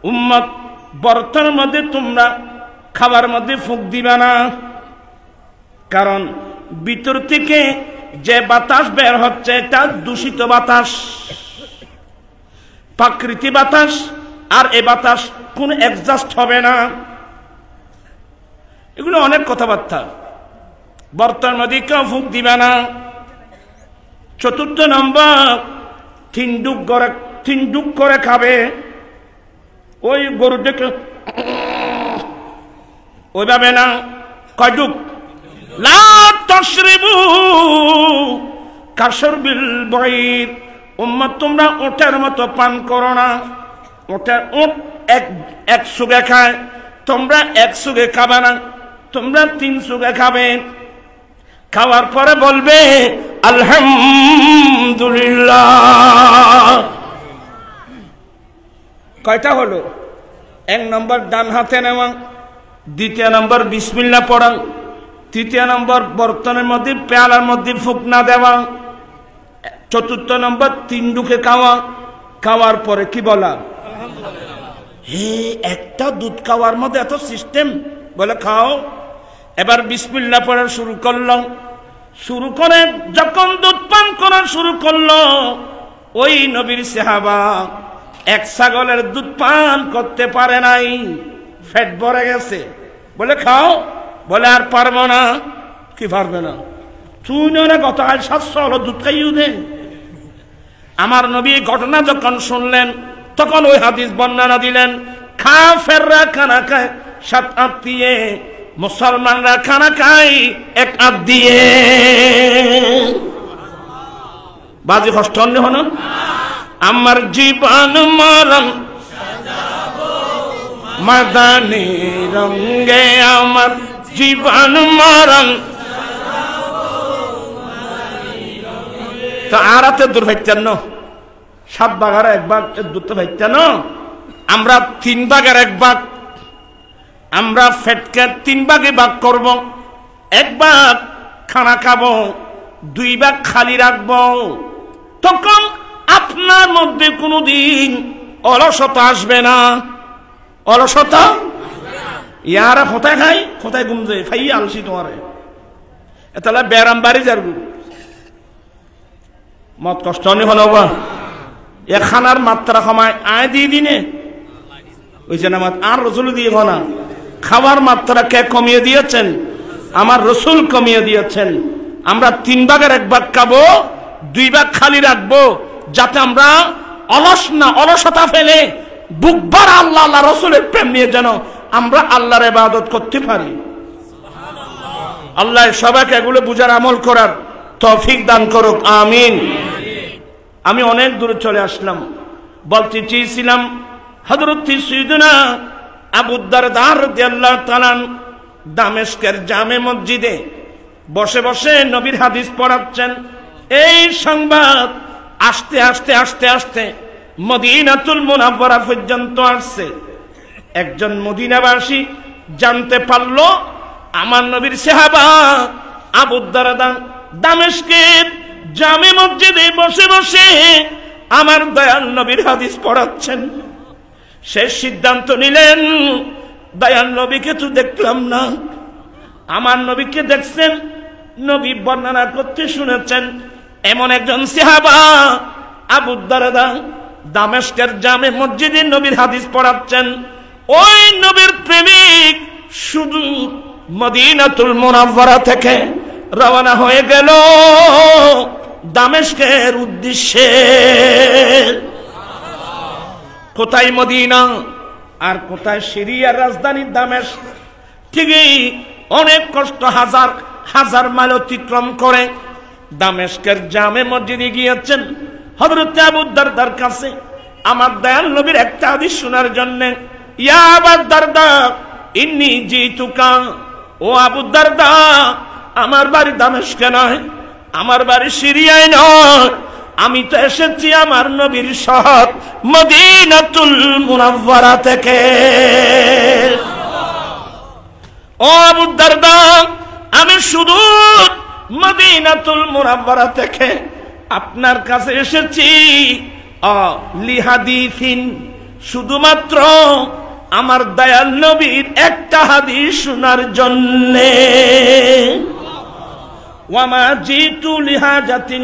উম্মত, বর্তনের মধ্যে তোমরা খাবার মধ্যে ফুঁক দিবে না। কারণ ভিতর থেকে যে বাতাস বের হচ্ছে এটা দূষিত বাতাস, প্রাকৃতিক বাতাস, আর এ বাতাস কোন অ্যাডজাস্ট হবে না। এগুলো অনেক কথাবার্তা, বর্তমান মধ্যে কেউ ফুঁক দিবে না। চতুর্থ নম্বর, তিন ডুক করে খাবে। ওই গরু দেখে ওইভাবে না, কয় ডুক? লা তাশরিবু কাশরবিল বাইর, উম্মত তোমরা ওটের মতো পান করো না। উট এক সুগে খায়, তোমরা এক সুগে খাবে না, তোমরা 3 সুগে খাবে। খাওয়ার পরে বলবে আলহামদুলিল্লাহ। কয়টা হলো? 1 নম্বর ডান হাতে নেওয়া, দ্বিতীয় নম্বর বিসমিল্লাহ পড়া, তৃতীয় নম্বর বর্তনের মধ্যে পেয়ালার মধ্যে ফুঁক না দেওয়া, চতুর্থ নম্বর 3 ডুকে খাওয়া। খাওয়ার পরে কি বলা? হে, একটা দুধ খাওয়ার মধ্যে এত সিস্টেম, বলে খাও। এবার বিসমিল্লাহ পড়া শুরু করলাম, শুরু করে যখন দুধ পান করা শুরু করলো, ওই নবীর সাহাবা এক ছাগলের দুধ পান করতে পারে নাই, পেট ভরে গেছে। বলে খাও, বলে আর পারবো না। কি পারবে না? তুই না গতকাল 700 হলো দুধ খাইও দে। আমার নবী ঘটনা যখন শুনলেন, তখন ওই হাদিস বর্ণনা দিলেন, কাফেররা খানা খায় 7 হাত দিয়ে, মুসলমানরা খানা খায় 1 হাত দিয়ে। বাজি কষ্ট হন। আমার জীবন মরণ মাদানী রঙে, আমার জীবন মরণ। তো আরাতে দূর ভাইতেন 7 ভাগের 1 ভাগ দূর তো ভাইতেন। আমরা 3 ভাগের 1 ভাগ, আমরা ফেটকে 3 ভাগে ভাগ করব। 1 ভাগ খানা খাবো, 2 ভাগ খালি রাখবো। তখন আপনার মধ্যে কোনোদিন অলসতা আসবে না। অলসতা ইয়ারা কোথায় খাই, কোথায় ঘুম যায়, ফাই আলসি তোমারে এতলা ব্যারাম বাড়ি যার মত কষ্ট নি হলো বা এ খানার মাত্রা কমায় আয় দিয়ে দিনে ওই যে নামাজ আর রসুল দিয়ে না, খাওয়ার মাত্রা কে কমিয়ে দিয়েছেন? আমার রসুল কমিয়ে দিয়েছেন। আমরা 3 ভাগের 1 ভাগ খাবো, 2 ভাগ খালি রাখবো, যাতে আমরা অলসতা ফেলে বুকবার আল্লাহ আল্লাহ রসুলের প্রেম নিয়ে যেন আমরা আল্লাহর ইবাদত করতে পারি। আল্লাহ সবাইকে এগুলো বুঝার আমল করার তৌফিক দান করুক, আমিন। আমি অনেক দূরে চলে আসলাম। বলতে চেয়েছিলাম হযরত সাইয়্যিদুনা আবু দারদা রাদিয়াল্লাহু তাআলা দামেস্কের জামে মসজিদে বসে বসে নবীর হাদিস পড়াচ্ছেন। এই সংবাদ আস্তে আস্তে আস্তে আস্তে মদিনাতুল মুনাওয়ারা পর্যন্ত আসছে। একজন মদিনাবাসী জানতে পারলো আমার নবীর সাহাবা আবু দারদা দামেস্কের জামে মসজিদে বসে বসে আমার দয়াল নবীর হাদিস পড়াচ্ছেন। সে সিদ্ধান্ত নিলেন, দয়াল নবীকে তো দেখলাম না, আমার নবীকে দেখছেন, নবী বর্ণনা করতে শুনেছেন। এমন একজন সাহাবা আবু দারদা দামেস্কের জামে মসজিদে নবীর হাদিস পড়াচ্ছেন। ওই নবীর প্রেমিক শুধু মদিনাতুল মুনাওয়ারা থেকে রওনা হয়ে গেল দামেস্কের উদ্দেশ্যে। কোথায় মদিনা আর কোথায় সিরিয়ার রাজধানী দামেস্ক। ঠিকই অনেক কষ্ট, হাজার হাজার মাইল অতিক্রম করে দামেস্কের জামে মসজিদে গিয়েছেন হযরত আবু দারদার কাছে আমার দয়াল নবীর একটা হাদিস শোনার জন্য। ইয়া আবু দারদা ইন্নী জিতুকা, ও আবু দারদা আমার বাড়ি দামেস্কে নয়, আমার বাড়ি সিরিয়ায় নয়, আমি তো এসেছি আমার নবীর শহর মদিনাতুল মুনাওয়ারা থেকে। ও আবু দারদা আমি সুদূর মদিনাতুল মুনাওয়ারা থেকে আপনার কাছে এসেছি লিহাদিসিন, শুধুমাত্র আমার দয়াল নবীর একটা হাদিস শোনার জন্য। ওয়ামা জিতু লিহাজাতিন,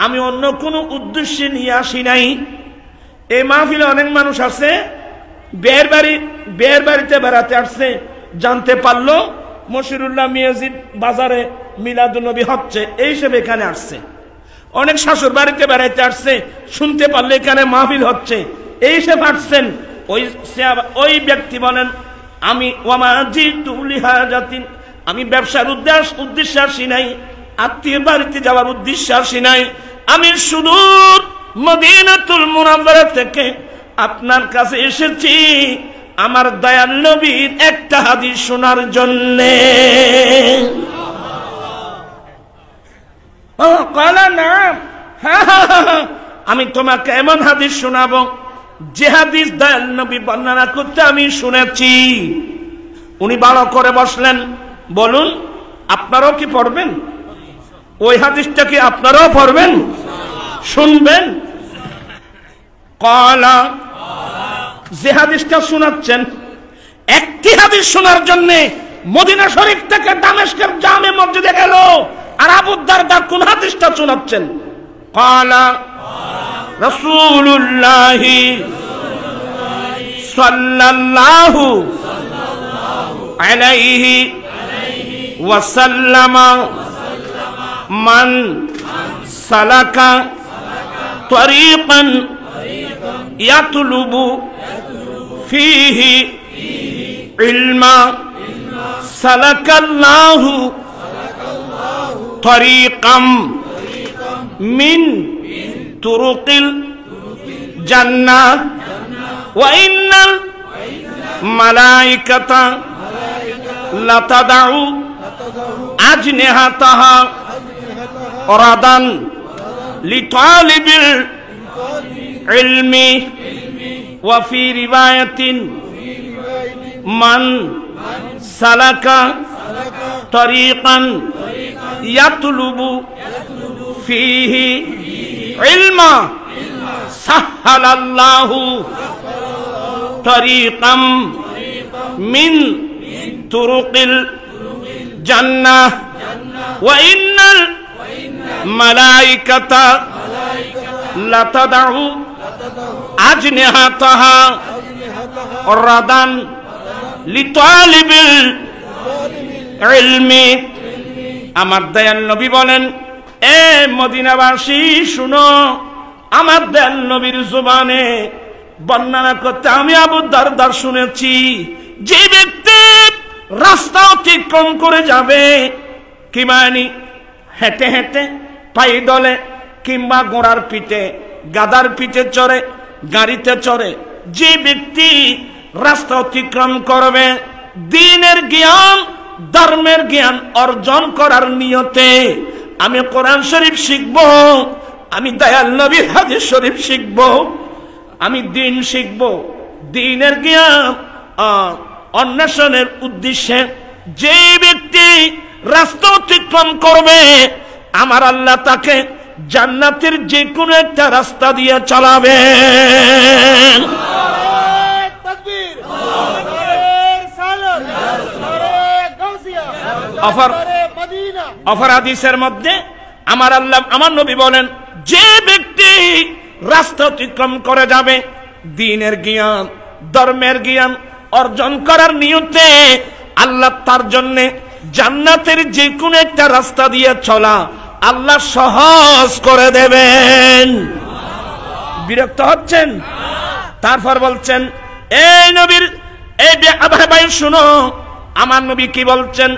আমি অন্য কোনো উদ্দেশ্যে নিয়ে আসি নাই। এই মাহফিলে অনেক মানুষ আছে বিয়ের বাড়িতে বেড়াতে আসছে, জানতে পারলো মশিরুল্লাহ মিয়াজিদ বাজারে মিলাদুন্নবী হচ্ছে, এই হিসেবে এখানে আসছে। অনেক শাশুর বাড়িতে বেড়াইতে আসছে, শুনতে পারলে এখানে মাহফিল হচ্ছে, এই হিসেবে আসছেন। ওই ব্যক্তি বলেন আমি ওয়ামা জিতু লিহাজাতিন, আমি ব্যবসার উদ্দেশ্যে আসি নাই, আত্মীয় বাড়িতে যাওয়ার উদ্দেশ্যে আসি নাই, আমি সুদূর মদিনাতুল মুনাওয়ারা থেকে আপনার কাছে এসেছি আমার দয়াল নবীর একটা হাদিস শোনার জন্য। আমি তোমাকে এমন হাদিস শোনাবো যে হাদিস দয়াল নবী বর্ণনা করতে আমি শুনেছি। উনি ভালো করে বসলেন, বলুন আপনারাও কি পড়বেন? ওই হাদিসটা কি আপনারাও পড়বেন, শুনবেন? কলা, যে হাদিসটা শোনাচ্ছেন, একটি হাদিস শোনার জন্য মদিনা শরীফ থেকে দামেস্কের জামে মসজিদে গেল, আর আবু দারদা কোন হাদিসটা শোনাচ্ছেন? কলা রাসূলুল্লাহ সাল্লাল্লাহু আলাইহি ওয়াসাল্লাম মান সালাকা তরিকান ইয়াতলুবু ফিহি ইলমা সালাকাল্লাহু তরিকাম মিন তুরুকিল জান্নাহ ওয়া ইন্নাল মালাইকাতা লাতাদাউ আজনিহাতাহা রাদান লিতালিবিল ইলমি ওয়া ফি রিওয়ায়াতিন মান সালাকা তরিকান ইয়াতলুবু ফিহি ইলমা সাহালাল্লাহু তরিকাম মিন তুরুকিল জান্নাহ ওয়া ইন্নাল মালাইকাতা লাতাদাউ আজনিহাতাহা রাদান লিতালিবিল ইলমি। আমার দয়াল নবী বলেন, এ মদিনাবাসী শুনো, আমার দয়াল নবীর জবানে বর্ণনা করতে আমি আবু দারদার শুনেছি, যে ব্যক্তি রাস্তা অতিক্রম করে যাবে, কি মানে হেঁটে হেঁটে পাইদলে কিংবা ঘোড়ার পিঠে গাধার পিঠে চড়ে গাড়িতে চড়ে, যে ব্যক্তি রাস্তা অতিক্রম করবে দ্বীনের জ্ঞান ধর্মের জ্ঞান অর্জন করার নিয়তে, আমি কোরআন শরীফ শিখব, আমি দয়াল নবীর হাদিস শরীফ শিখব, আমি দ্বীন শিখব, দ্বীনের জ্ঞান অন্বেষণের উদ্দেশ্যে যে ব্যক্তি রাস্তা অতিক্রম করবে, আমার আল্লাহ তাকে জান্নাতের যে কোনো একটা রাস্তা দিয়ে চালাবেন। অফর হাদিসের মধ্যে আমার আল্লাহ আমার নবী বলেন, যে ব্যক্তি রাস্তা অতিক্রম করে যাবে দ্বীনের জ্ঞান ধর্মের জ্ঞান অর্জন করার নিয়তে, আল্লাহ তার জন্য জান্নাতের যে কোনো একটা রাস্তা দিয়ে চলা আল্লাহ সহজ করে দেবেন। বিরক্ত হচ্ছেন? তারপর বলছেন, এই নবীর এই ভাই শুনো, আমার নবী কি বলছেন,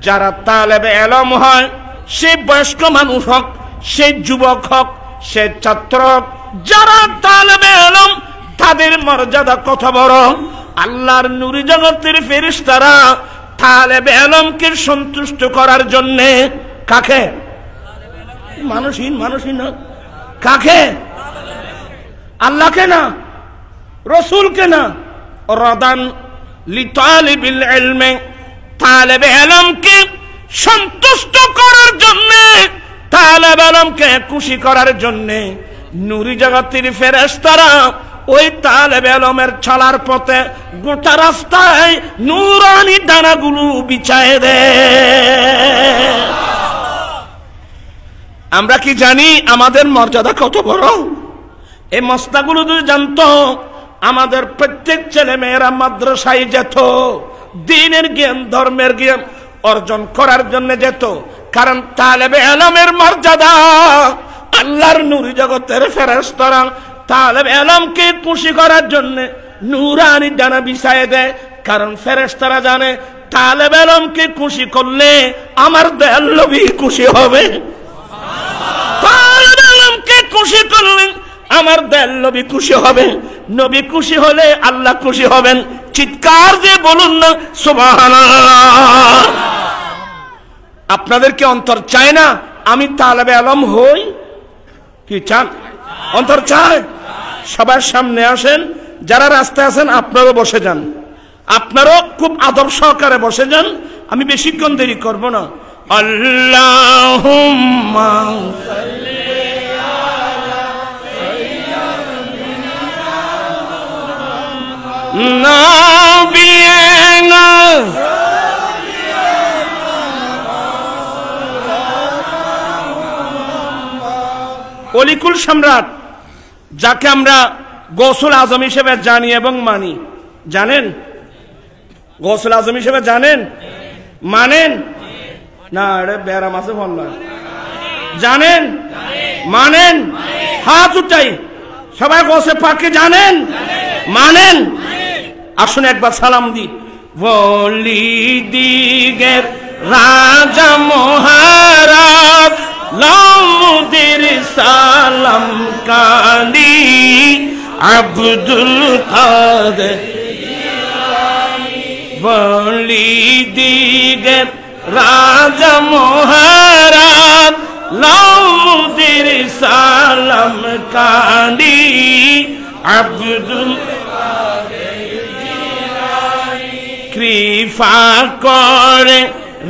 যারা তালেবে ইলম হয়, সে বয়স্ক মানুষ হোক, সে যুবক হোক, সে ছাত্র হোক, যারা তালেবে ইলম তাদের মর্যাদা কত বড়। আল্লাহর নূরি জগতের ফেরেশতারা তালেবে ইলমকে সন্তুষ্ট করার জন্য কাকে? মানুষহীন কাকে? আল্লাহকে না, রসুলকে না। রাদান লিতালিবিল ইলমি, তালেবে ইলমকে সন্তুষ্ট করার জন্য, তালেবে ইলমকে খুশি করার জন্য নূরি জগতের ফেরেশতারা ওই তালেবে ইলমের চলার পথে গোটা রাস্তায় নূরানি দানাগুলো বিছায় দেয়। আমরা কি জানি আমাদের মর্যাদা কত বড়? এই মস্তাগুলো যদি জানতো, আমাদের প্রত্যেক ছেলে মেয়েরা মাদ্রাসায় যেত, দ্বীনের জ্ঞান ধর্মের জ্ঞান অর্জন করার জন্য যেত। কারণ তালেবে ইলমের মর্যাদা আল্লাহর নূরি জগতের ফেরেশতারা তালেবে ইলমকে খুশি করার জন্য নূরানি ডানা বিছায় দেয়। কারণ ফেরেশতারা জানে তালেবে ইলমকে খুশি করলে আমার দয়াল নবী খুশি হবে, তালেবে ইলমকে খুশি করলে আমার দয়াল নবী খুশি হবে, নবী খুশি হলে আল্লাহ খুশি হবেন। চিৎকার দিয়ে বলুন না সুবহানাল্লাহ। আপনাদের কি অন্তর চায় না আমি তালেবে ইলম হই? কি চান? অন্তর চায়? সবার সামনে আসেন, যারা রাস্তায় আছেন আপনারও বসে যান, আপনারও খুব আদব সহকারে বসে যান, আমি বেশিক্ষণ দেরি করব না। আল্লাহুম্মা নাবিয়ানা অলিকুল সম্রাট, যাকে আমরা গৌসুল আজম হিসেবে জানি এবং মানি, জানেন? গৌসুল আজম হিসেবে জানেন, মানেন না? আরে বেরাম আছে বললাম, জানেন, মানেন? হাত উঠাই, সবাই গৌসে পাককে জানেন, মানেন? আসুন একবার সালাম দি। ওলি দিগের রাজা মহারাজ লাউদের সালাম কালি আব্দুল কাদের ওলি দিগের রাজা মহারাজ লাউদের সালাম কালি আব্দুল কৃপা করে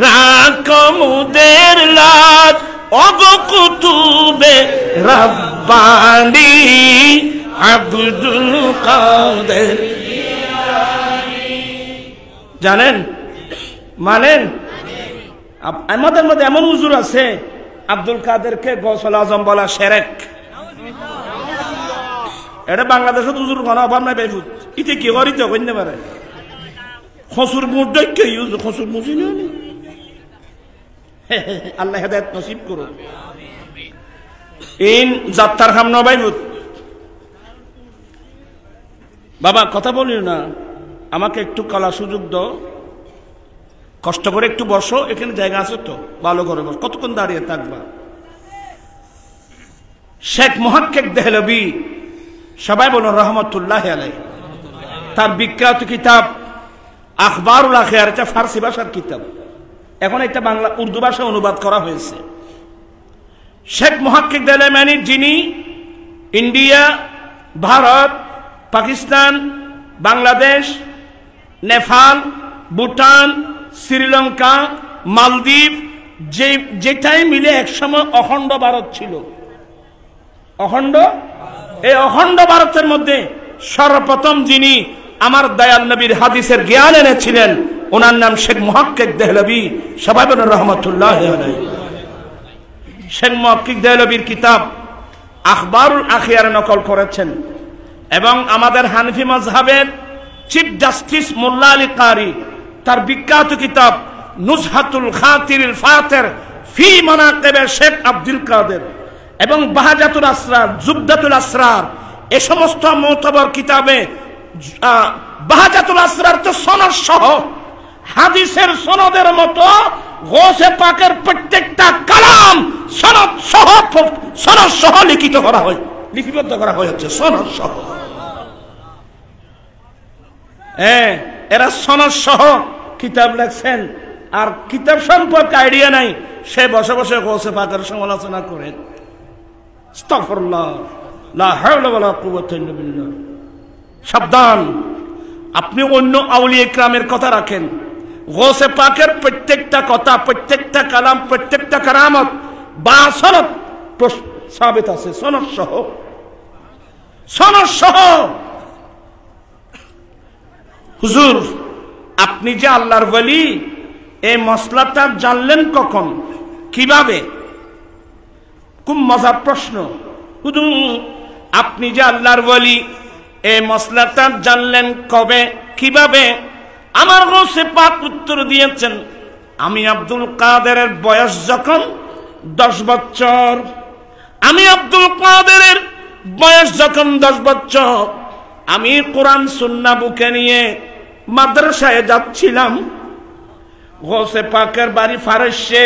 রাকমুদের লাজ অবকুতুবে রব্বানি আব্দুল কাদের। জানেন, মানেন? আমাদের মধ্যে এমন হুজুর আছে আব্দুল কাদেরকে গৌসুল আজম বলা শিরক। এটা বাংলাদেশত হুজুর কোনো অভাব নাই বেফুত। ইতে কি করিতে কইতে পারে খসুর মুখ দেখে ইউজ খসুর মুজি নি। আল্লাহ হেদায়েত নসিব করুন। ইন যাত্রার খাম নবাইবুত বাবা কথা বলিও না, আমাকে একটু কলা সুযোগ দাও, কষ্ট করে একটু বসো, এখানে জায়গা আছে তো, ভালো করে বস, কতক্ষণ দাঁড়িয়ে থাকবা? শেখ মুহাক্কিক দেহলভী, সবাই বলুন রহমতুল্লাহ আলাইহি, তার বিখ্যাত কিতাব আখবারুল আখিয়ার, এটা ফার্সি ভাষার কিতাব, এখন এটা বাংলা উর্দু ভাষায় অনুবাদ করা হয়েছে। শেখ মুহাক্কিক দেহলভী যিনি ইন্ডিয়া, ভারত, পাকিস্তান, বাংলাদেশ, নেপাল, ভুটান, শ্রীলঙ্কা, মালদ্বীপ, যেটাই মিলে একসময় অখণ্ড ভারত ছিল। অখণ্ড, এই অখণ্ড ভারতের মধ্যে সর্বপ্রথম যিনি আমার দয়াল নবীর হাদিসের জ্ঞান এনেছিলেন, ওনার নাম শেখ মুহাক্কিক দেহলভী, সবাই বলেন রহমতুল্লাহ আলাইহি। শেখ মুহাক্কিক দেহলভীর কিতাব আখবারুল আখিয়ার নকল করেছেন এবং আমাদের হানফি মাযহাবের চিফ জাস্টিস মোল্লা আলী কারি তার বিখ্যাত কিতাব নুজহাতুল খাতিরুল ফাতির ফি মানাকিব শেখ আব্দুল কাদের এবং বাহাজাতুল আসরার, জুবদাতুল আসরার, এই সমস্ত মুতাবার কিতাবে বাহাজাতুল আসরার তো সনদ সহ, হাদিসের সনদের মতো গৌসে পাকের প্রত্যেকটা কালাম সনদ সহ লিখিত করা হয়, লিপিবদ্ধ করা হয়েছে সনদ সহ। এরা সনদ সহ কিতাব লেখছেন, আর কিতাব সম্পর্কে আইডিয়া নাই, সে বসে বসে গৌসে পাকের সমালোচনা করেন। আস্তাগফিরুল্লাহ, লা হাওলা ওয়ালা কুওয়াতা ইল্লা বিল্লাহ। সাবধান, আপনি অন্য আউলিয়া ইকরামের কথা রাখেন, গৌসে পাকের প্রত্যেকটা কথা, প্রত্যেকটা কালাম, প্রত্যেকটা কারামত বা সনদ সাবিত আছে, সনদ সহ, সনদ সহ। হুজুর আপনি যে আল্লাহর ওলি, এই মসলাটা জানলেন কখন, কিভাবে? খুব মজার প্রশ্ন। হুজুর আপনি যে আল্লাহর ওলি, এই মসলাটা জানলেন কবে, কিভাবে? আমার গৌসে পাক উত্তর দিয়েছেন, আমি আব্দুল কাদেরের বয়স যখন 10 বছর, আমি আব্দুল কাদেরের বয়স যখন 10 বছর, আমি কোরআন সুন্নাহ বুকে নিয়ে মাদ্রাসায় যাচ্ছিলাম। গৌসে পাকের বাড়ি ফারসে,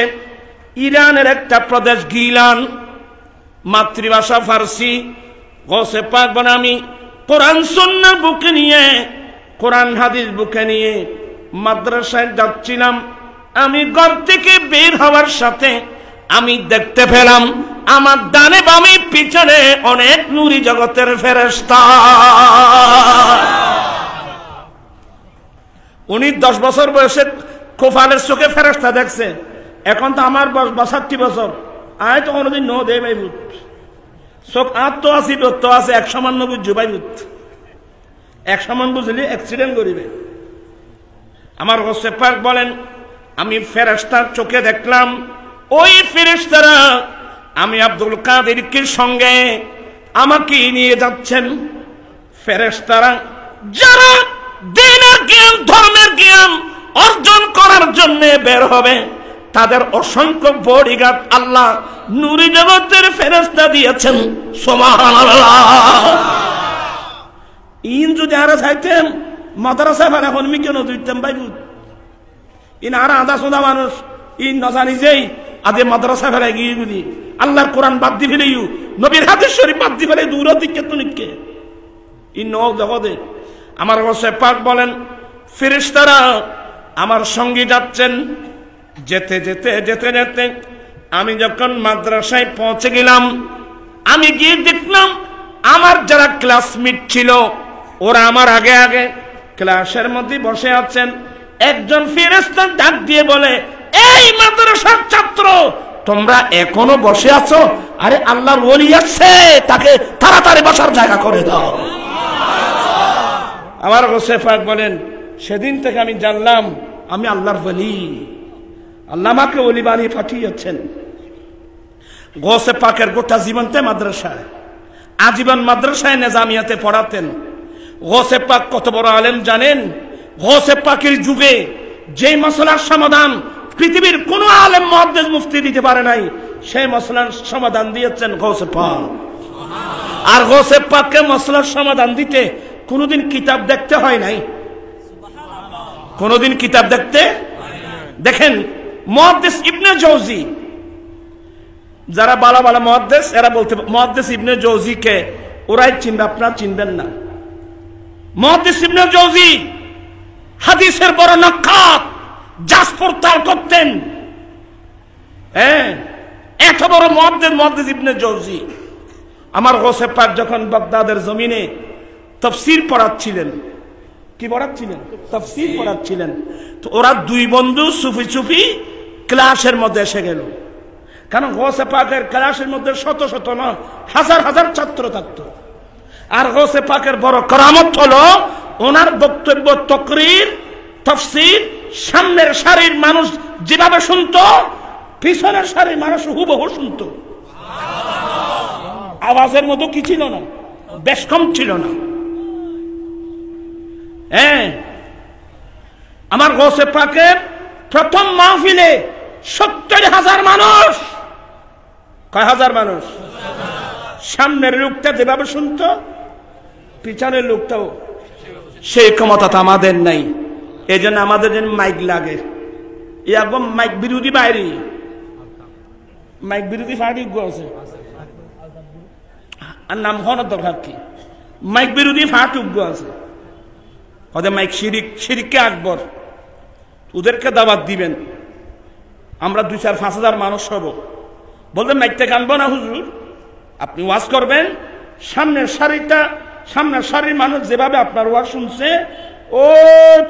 ইরানের একটা প্রদেশ গিলান, মাতৃভাষা ফার্সি। গৌসে পাক বলে আমি কোরআন সুন্নাহ বুকে নিয়ে, কোরআন হাদিস বুকে নিয়ে মাদ্রাসায় যাচ্ছিলাম। আমি ঘর থেকে বের হওয়ার সাথে আমি দেখতে পেলাম আমার ডানে বামে পিছনে অনেক নূরি জগতের ফেরেশতা। উনি 10 বছর বয়সে কোফালের চোখে ফেরেশতা দেখছে, এখন তো আমার বয়স 62 বছর, আয় তো কোনোদিন নো দে ভাই ভূত চোখ আর তো আসি তো আছে 100 বুঝছো ভাই ভূত, 100 বুঝলি অ্যাক্সিডেন্ট করিবে। আমার গৌসে পাক বলেন আমি ফেরেশতার চোখে দেখলাম, ওই ফেরেশতারা আমি আব্দুল কাদেরকে সঙ্গে আমাকে নিয়ে যাচ্ছেন। ফেরেশতারা যারা দ্বীনের জ্ঞান, ধর্মের জ্ঞান অর্জন করার জন্য বের হবে, তাদের অসংখ্য বডিগার্ড আল্লাহ নূরি জগতের ফেরেশতা দিয়েছেন সুবহানাল্লাহ। ইন যদি আর চাইতেন মাদ্রাসা ফেরা এখন মি কেন দিতাম ভাই ইন আর আধা সোদা মানুষ ইন নজানি যেই আদে মাদ্রাসা ফেরাই গিয়ে বুঝি আল্লাহর কোরআন বাদ দি ফেলেইউ নবীর হাদিস শরীফ বাদ দি ফেলে দূর দিকে তো নিকে ইন নও জগতে আমার গোসে পাক বলেন ফেরেশতারা আমার সঙ্গে যাচ্ছেন। যেতে যেতে যেতে যেতে আমি যখন মাদ্রাসায় পৌঁছে গেলাম, আমি গিয়ে দেখলাম আমার যারা ক্লাসমেট ছিল ওরা আমার আগে আগে ক্লাসের মধ্যে বসে আছেন। একজন ফেরেশতা ডাক দিয়ে বলে, এই মাদ্রাসার ছাত্র তোমরা এখনো বসে আছো? আরে আল্লাহর ওলি আছে, তাকে তাড়াতাড়ি বসার জায়গা করে দাও। আমার গোসে পাক বলেন সেদিন থেকে আমি জানলাম আমি আল্লাহর ওলি, আল্লাহ আমাকে ওলি বানিয়ে পাঠিয়েছেন। গোসে পাকের গোটা জীবনতে মাদ্রাসায়, আজীবন মাদ্রাসায় নিজামিয়াতে পড়াতেন। গোসে পাক কত বড় আলেম জানেন? গোসে পাকের যুগে যে মসলার সমাধান পৃথিবীর কোন আলেম মুহাদ্দিস মুফতি দিতে পারে নাই, সেই মসলার সমাধান দিয়েছেন গোসে পাক। আর গোসে পাককে মসলার সমাধান দিতে কোনদিন কিতাব দেখতে হয় নাই, কোনদিন কিতাব দেখতে। দেখেন মুহাদ্দিস ইবনে জৌজি, যারা বালা বালা মুহাদ্দিস এরা বলতে মুহাদ্দিস ইবনে জৌজি কে ওরাই চিনবে, আপনারা চিনবেন না। মুহাদ্দিস ইবনে জৌজি হাদিসের বড় নক্কাত, জাসপুর তাল করতেন। এত বড় মুহাদ্দিস ইবনে জৌজি। আমার গোসে পাক যখন বাগদাদের জমিনে তাফসীর পড়াচ্ছিলেন, কি পড়াচ্ছিলেন? তাফসীর পড়াচ্ছিলেন। তো ওরা দুই বন্ধু সুফি সুফি ক্লাসের মধ্যে এসে গেল। কারণ গোসে পাকের ক্লাসের মধ্যে শত শত না হাজার হাজার ছাত্র থাকতো। আর গোসে পাকের বড় কারামত হলো ওনার বক্তব্য, তকরির, তাফসীর সামনের সারির মানুষ যেভাবে শুনতো, পিছনের সারির মানুষ হুবহু শুনতো। আওয়াজের মতো কি ছিল না, বেশ কম ছিল না। আমার গোসে পাকের প্রথম মাহফিলে 70,000 মানুষ। কয় হাজার মানুষ? সামনের লোকটা যেভাবে শুনতো, পিছনের লোকটাও সেই ক্ষমতা তো আমাদের নাই। এই জন্য আমাদের জন্য মাইক লাগে। একদম মাইক বিরোধী বাইরে, মাইক বিরোধী ফাটি আছে। আর নাম হওয়ার দরকার কি? মাইক বিরোধী ফাটুক আছে। ওদের মাইক শিরিককে আকবর, ওদেরকে দাওয়াত দিবেন। আমরা 2-4-5 মানুষ হব। বলতে মাইকটা কানবো না হুজুর, আপনি ওয়াজ করবেন, সামনের সারির মানুষ যেভাবে আপনার ওয়াজ শুনছে ও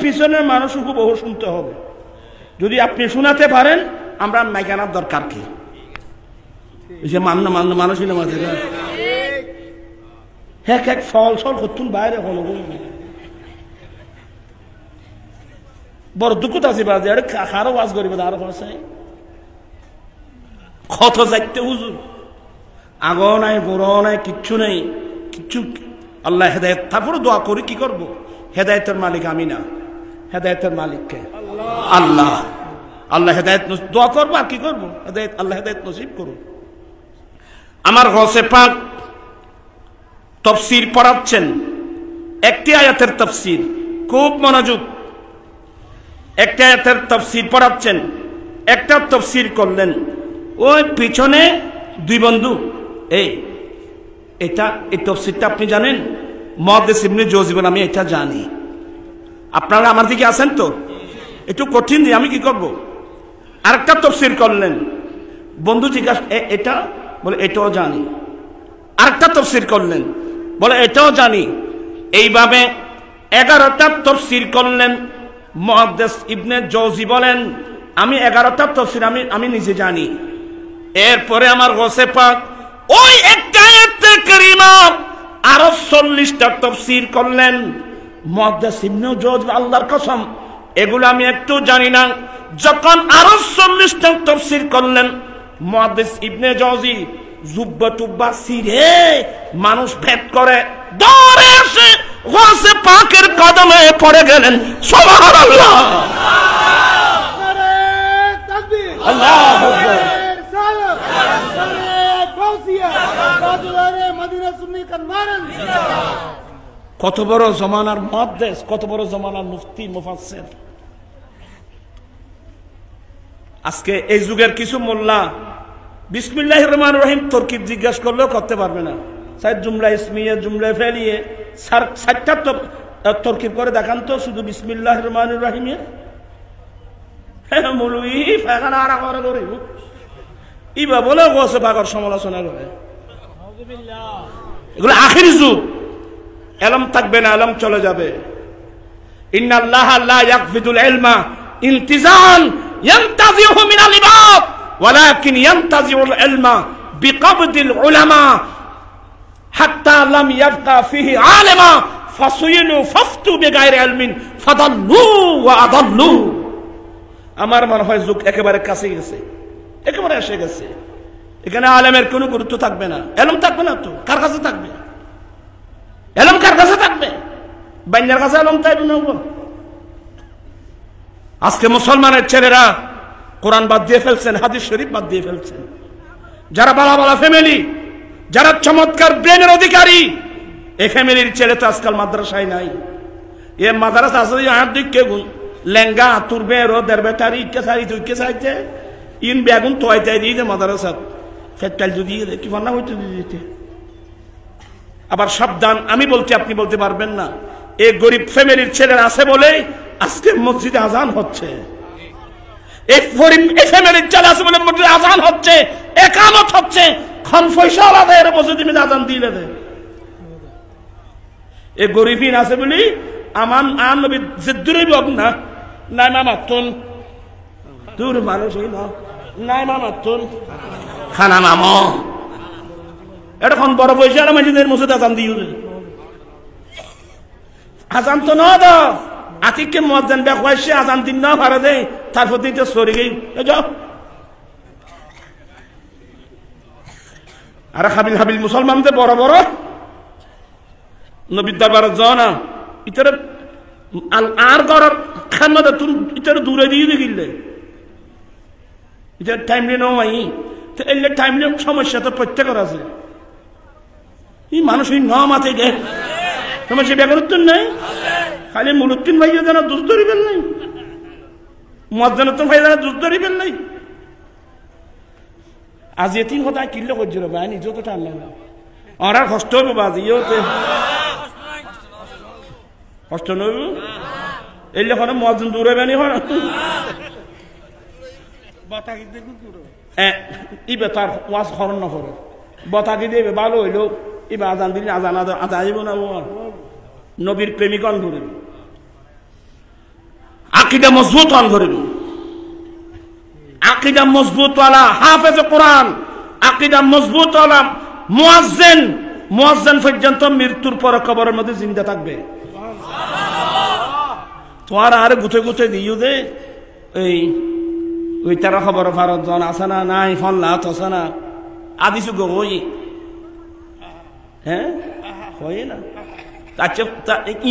পিছনের মানুষ বহু শুনতে হবে। যদি আপনি শোনাতে পারেন আমরা মাইক আনার দরকার কি? মানুষই না মাঝে এক ফল সল করতুন বাইরে হলো বড় দুঃখত আছে বাজে। আরে কারো ওয়াজ করিবে আরো কত যাইতে হুজুর, আগো নাই গোড় নাই, কিচ্ছু নেই, কিচ্ছু। আল্লাহ হেদায়েত, তারপরে দোয়া করি কি করব? হেদায়েতের মালিক আমি না, হেদায়েতের মালিককে আল্লাহ। আল্লাহ হেদায়েত দোয়া করবো আর কি করবো? হেদায়েত, আল্লাহ হেদায়েত নসিব করুন। আমার গৌসে পাক তাফসীর পড়াচ্ছেন, একটি আয়াতের তাফসীর, খুব মনোযোগ। একটা আয়াতের তাফসীর পড়াচ্ছেন, একটা তাফসীর করলেন। ওই পিছনে দুই বন্ধু, এই তাফসীরটা আপনি জানেন? মুহাদ্দিস ইবনে জৌজি বলেন, আমি এটা জানি। আপনারা আমার দিকে আছেন তো? একটু কঠিন, আমি কি করব? আরেকটা তাফসীর করলেন। বন্ধু জিজ্ঞাসা, এটা? বলে এটাও জানি। আরেকটা তাফসীর করলেন, বলে এটাও জানি। এইভাবে 11টা তাফসীর করলেন। মুহাদ্দিস ইবনে জৌজি বলেন, আমি 11টা তাফসীর আমি নিজে জানি। এরপরে আমার গৌসে পাক ওই একটা আয়াতে কারিমা আরো 40টা তাফসীর করলেন। মুহাদ্দিস ইবনে জৌজি, আল্লাহর কসম এগুলো আমি একটু জানি না। যখন আরো 40টা তাফসীর করলেন, মুহাদ্দিস ইবনে জৌজি জুব্বা টুব্বা ছিঁড়ে মানুষ ভেদ করে দৌড়ে এসে গৌসে পাকের কদমে পড়ে গেলেন। সুবহানাল্লাহ, আল্লাহু আকবার। কত বড় জমানার মুহাদ্দিস, কত বড় জমানার মুফতি মুফাসসির। আজকে এই যুগের কিছু মোল্লা বিসমিল্লাহির রহমানির রহিম তরকিব জিজ্ঞাসা করলেও করতে পারবে না। সাইড জুমলা ইসমিয়ে জুমলা ফেলিয়ে সাতটা তরকিব করে দেখান তো শুধু বিসমিল্লাহির রহমানির রহিমে। মৌলভী ফায়খানা আরা করে করিব ইবা বলে গোসে পাগর সমালোচনা করে। এগুলো আখির যুগ, এলম থাকবে না, এলম চলে যাবে। ইন্নাল্লাহা লা ইয়াকফিদুল ইলমা ইনতিজান ইয়ানতাজিহু মিনাল ইবাদ ওয়ালাকিন ইয়ানতাজিউল ইলমা বিকবদিল উলামা হাত্তা লাম ইয়াবকা ফিহি আলিমা ফাসুইলু ফাফতু বিগাইরি ইলমিন ফাদাল্লু ওয়া আদাল্লু। আমার মনে হয় যুগ একেবারে কাছে গেছে, একেবারে এসে গেছে। এখানে আলেমের কোনো গুরুত্ব থাকবে না, এলম থাকবে না। তো কার কাছে থাকবে এলম? কার কাছে থাকবে? বাইনার কাছে এলম চাইবে না। আজকে মুসলমানের ছেলেরা কোরআন বাদ দিয়ে ফেলছেন, হাদিস শরীফ বাদ দিয়ে ফেলছেন। যারা বালা বালা ফ্যামিলি, যারা চমৎকার ব্রেনের অধিকারী, এই ফ্যামিলির ছেলে তো আজকাল মাদ্রাসায় নাই। এ মাদ্রাসা আছে আর দিকে গুণ লেঙ্গা তুরবে রো দেরবে তারি কে সারি তুই কে সাইতে ইন বেগুন তোয়াই তাই দিয়ে মাদ্রাসা ফেটাল যদি কি বানা হইতে দিতে। আবার সাবধান, আমি বলছি আপনি বলতে পারবেন না। এই গরিব ফ্যামিলির ছেলেরা আছে বলে আজকে মসজিদে আজান হচ্ছে। এই ফ্যামিলির ছেলে আছে বলে মসজিদে আজান হচ্ছে, একামত হচ্ছে। খন পয়সা আলাদা এর মসজিদে আজান দিলে দেয়। এই গরিবহীন আছে বলি আমার আর নবী জিদ্দুরই বক না নাই মামাতুন দূর মানুষই না নাই মামাতুন খানা মামো এখন বড় পয়সা আর মসজিদের মসজিদে আজান দিও আজান তো না দাও আতিককে মুয়াজ্জিন বেকওয়াইছে আজান দিন না পারে দেই তারপর দিতে সরে গই যাও। আর হাবিল হাবিল মুসলমানদের বড় বড় নবীর দরবারে যাও না, ইতারে আর গড়ার খান্নাতে তুমি ইতারে দূরে দিয়ে গেলে ইতার টাইম নিয়ে নয় তো এলে টাইম নিয়ে সমস্যা তো প্রত্যেকের আছে। এই মানুষ এই ন মাথে গে সমস্যা বেকারত্ব নাই, খালি মুলুদ্দিন ভাইয়া যেন দুধ ধরিবেন নাই, মজ্জানতুন ভাই যেন দুধ ধরিবেন নাই। আজ এতিম কথা কিনলে করছিল ভাই নিজেও তো টান লাগলো আর আর কষ্ট হবে বাজি কষ্ট নব এলে কোনো মজ্জান দূরে বেনি হয় ইবে তার ওয়াজ খরণ না করে বতাকি দেবে ভালো হইলো এবার আজান দিলে আজান আজান আইব না নবীর প্রেমিকন ধরিব আকীদা মজবুত হন ধরিব আকীদা মজবুত ওয়ালা হাফেজ কোরআন আকীদা মজবুত ওয়ালা মুয়াজ্জিন মুয়াজ্জিন পর্যন্ত মৃত্যুর পর কবরের মধ্যে জিন্দা থাকবে। তোমার আর গুতে গুতে দিও দে এই ওই তারা খবর ভারত জন আছে না নাই ফল্লা আছে না আদিছু গই হ্যাঁ হয় না আচ্ছা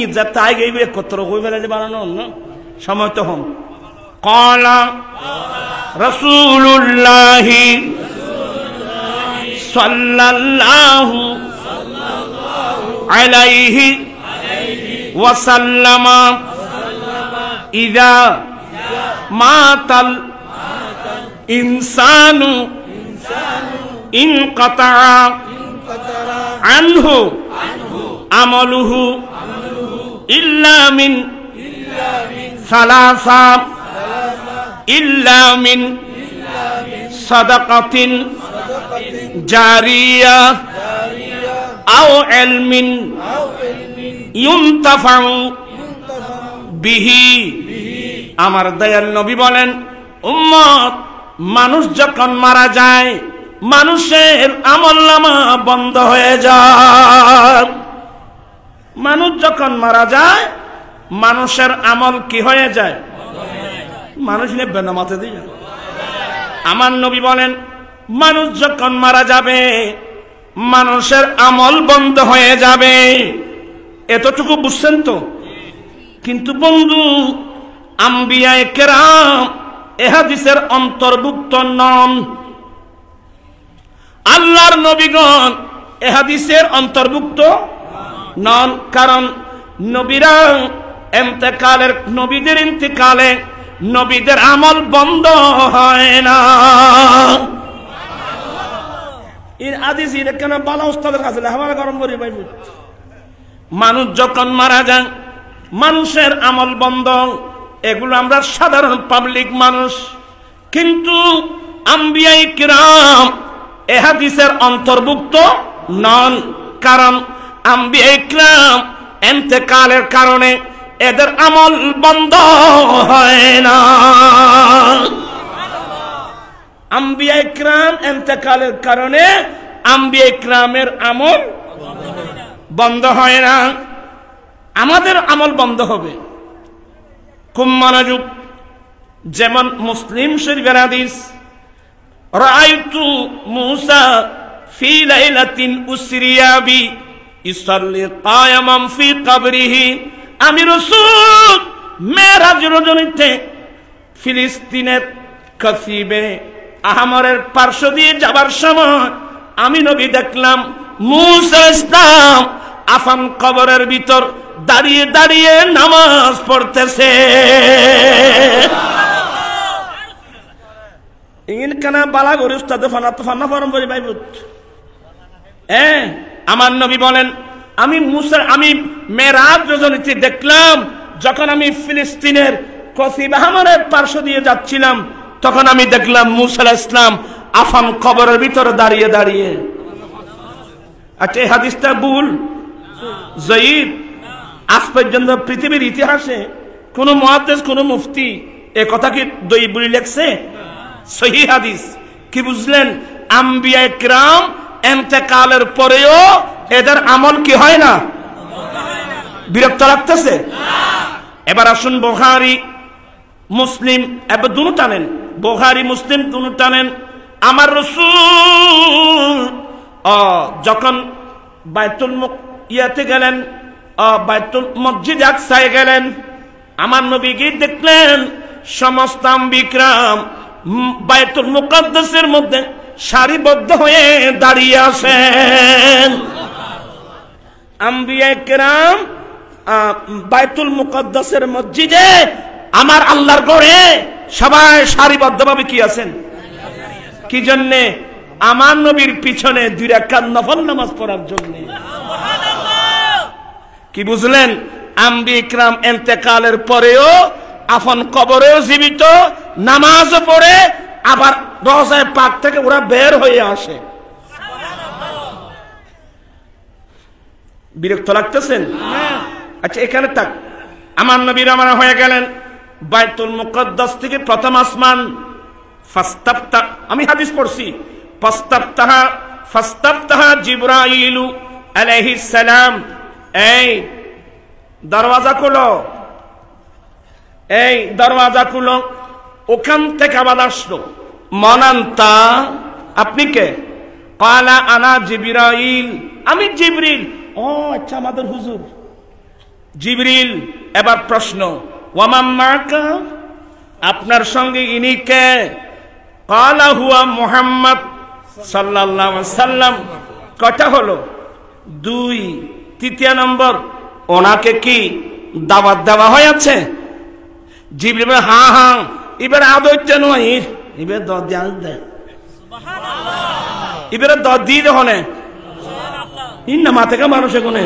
ইজ্জত তাই গইবে একত্র হই ফেলে বানানো না সময় তো হম ক্বালা রাসূলুল্লাহ সাল্লাল্লাহু আলাইহি ওয়াসাল্লাম ইযা মাতাল ইনসানু ইনকাতা আনহু আমালুহু ইল্লা মিন সালাসা ইল্লা মিন সাদাকাতিন জারিয়া আও ইলমিন ইউনতাফাউ বিহি। আমার দয়াল নবী বলেন উম্মত মানুষ যখন মারা যায় মানুষের আমলনামা বন্ধ হয়ে যায়। মানুষ যখন মারা যায় মানুষের আমল কি হয়ে যায়? মানুষ নেবে না মাথা দিয়ে। আমার নবী বলেন মানুষ যখন মারা যাবে মানুষের আমল বন্ধ হয়ে যাবে। এতটুকু বুঝছেন তো? কিন্তু বন্ধু আম্বিয়ায়ে কেরাম এ হাদিসের অন্তর্ভুক্ত নন। আল্লাহর নবীগণ এ হাদিসের অন্তর্ভুক্ত নন, কারণ নবীরা ইন্তেকালের, নবীদের ইন্তেকালে নবীদের আমল বন্ধ হয় না। এই হাদিস এটা কেন বালা উস্তাদের কাছে আমার গরম করি ভাই। মানুষ যখন মারা যায় মানুষের আমল বন্ধ, এগুলো আমরা সাধারণ পাবলিক মানুষ, কিন্তু আম্বিয়া কিরাম এ হাদিসের অন্তর্ভুক্ত নন, কারণ আম্বিয়া কিরাম ইন্তেকালের কারণে এদের আমল বন্ধ হয় না। আম্বিয়া কিরাম ইন্তেকালের কারণে আম্বিয়া কিরামের আমল বন্ধ হয় না, আমাদের আমল বন্ধ হবে। খুব মনোযোগ, যেমন মুসলিম শরীফের হাদিস, রাআইতু মূসা ফি লাইলাতিন উসরিয়া বি ইসাল্লি কায়ামান ফি কবরিহি, আমি রাসূল মেরাজ রজনীতে ফিলিস্তিনের কাসিবে আহমরের পার্শ্ব দিয়ে যাবার সময় আমি নবী দেখলাম মূসা ইসলাম আফান কবরের ভিতর দাঁড়িয়ে দাঁড়িয়ে নামাজ পড়তেছে। ইন কানা বালা গরি উস্তাদ ফানা তো ফানা ফরম বলি ভাই বুত। আমার নবী বলেন আমি মেরাজ রজনীতে দেখলাম, যখন আমি ফিলিস্তিনের কসিব আহমরের পার্শ্ব দিয়ে যাচ্ছিলাম তখন আমি দেখলাম মূসা আলাইহিস সালাম আফান কবরের ভিতরে দাঁড়িয়ে দাঁড়িয়ে। আচ্ছা, এই হাদিসটা ভুল জয়ীব? আজ পর্যন্ত পৃথিবীর ইতিহাসে কোন মুহাদ্দিস, কোন মুফতি এ কথা কি দয়ীফ বলে লেখছে? সহিহ হাদিস। কি বুঝলেন? আম্বিয়া কিরাম ইন্তেকালের পরেও এদের আমল কি হয় না? বিরক্ত লাগতেছে? এবার আসুন বুখারী মুসলিম, এবার দুটো টানেন, বুখারী মুসলিম দুটো টানেন। আমার রাসূল যখন বাইতুল ইয়াতে গেলেন, বাইতুল মসজিদ আকসায় গেলেন, আমার নবী গিয়ে দেখলেন সমস্ত আম্বিয়া কিরাম বাইতুল মুকাদ্দাসের মধ্যে সারিবদ্ধ হয়ে দাঁড়িয়ে আছেন। আম্বিয়া কিরাম বাইতুল মুকাদ্দাসের মসজিদে, আমার আল্লাহর ঘরে সবাই সারিবদ্ধভাবে কি আছেন? কি জন্যে? আমার নবীর পিছনে 2 রাকাত নফল নামাজ পড়ার জন্য। কি বুঝলেন? আম্বিয়া কিরাম ইন্তেকালের পরেও আফন কবরেও জীবিত, নামাজও পড়ে, আবার রওজায়ে পাক থেকে ওরা বের হয়ে আসে। বিরক্ত লাগতেছেন? আচ্ছা, এখানে থাক। আমার নবী রওনা হয়ে গেলেন বাইতুল মুকাদ্দাস থেকে প্রথম আসমান। ফাস্তাফতা, আমি হাদিস পড়ছি, ফাস্তাফতাহা জিবরাইল আলাইহিস সালাম, এই দরওয়াজা খুলো, এই দরওয়াজা খুলো। ওখান থেকে আবার আসলো, মনান্তা, আপনি কে? ক্বালা আনা জিবরাইল, আমি জিবরিল। ও আচ্ছা, আমাদের হুজুর জিবরিল। এবার প্রশ্ন, ওয়ামান মাকা, আপনার সঙ্গে ইনি কে? ক্বালা হুয়া মুহাম্মদ সাল্লাল্লাহু আলাইহি ওয়াসাল্লাম। কয়টা হলো? 2। তৃতীয় নম্বর, ওনাকে কি দাওয়াত দেওয়া হয়েছে? জিবরিল বলে হ্যাঁ হ্যাঁ। এবার আদৈত্য নয়, এবার এবারে দিল হনে ইন্না মা থেকে মানুষ এগুনে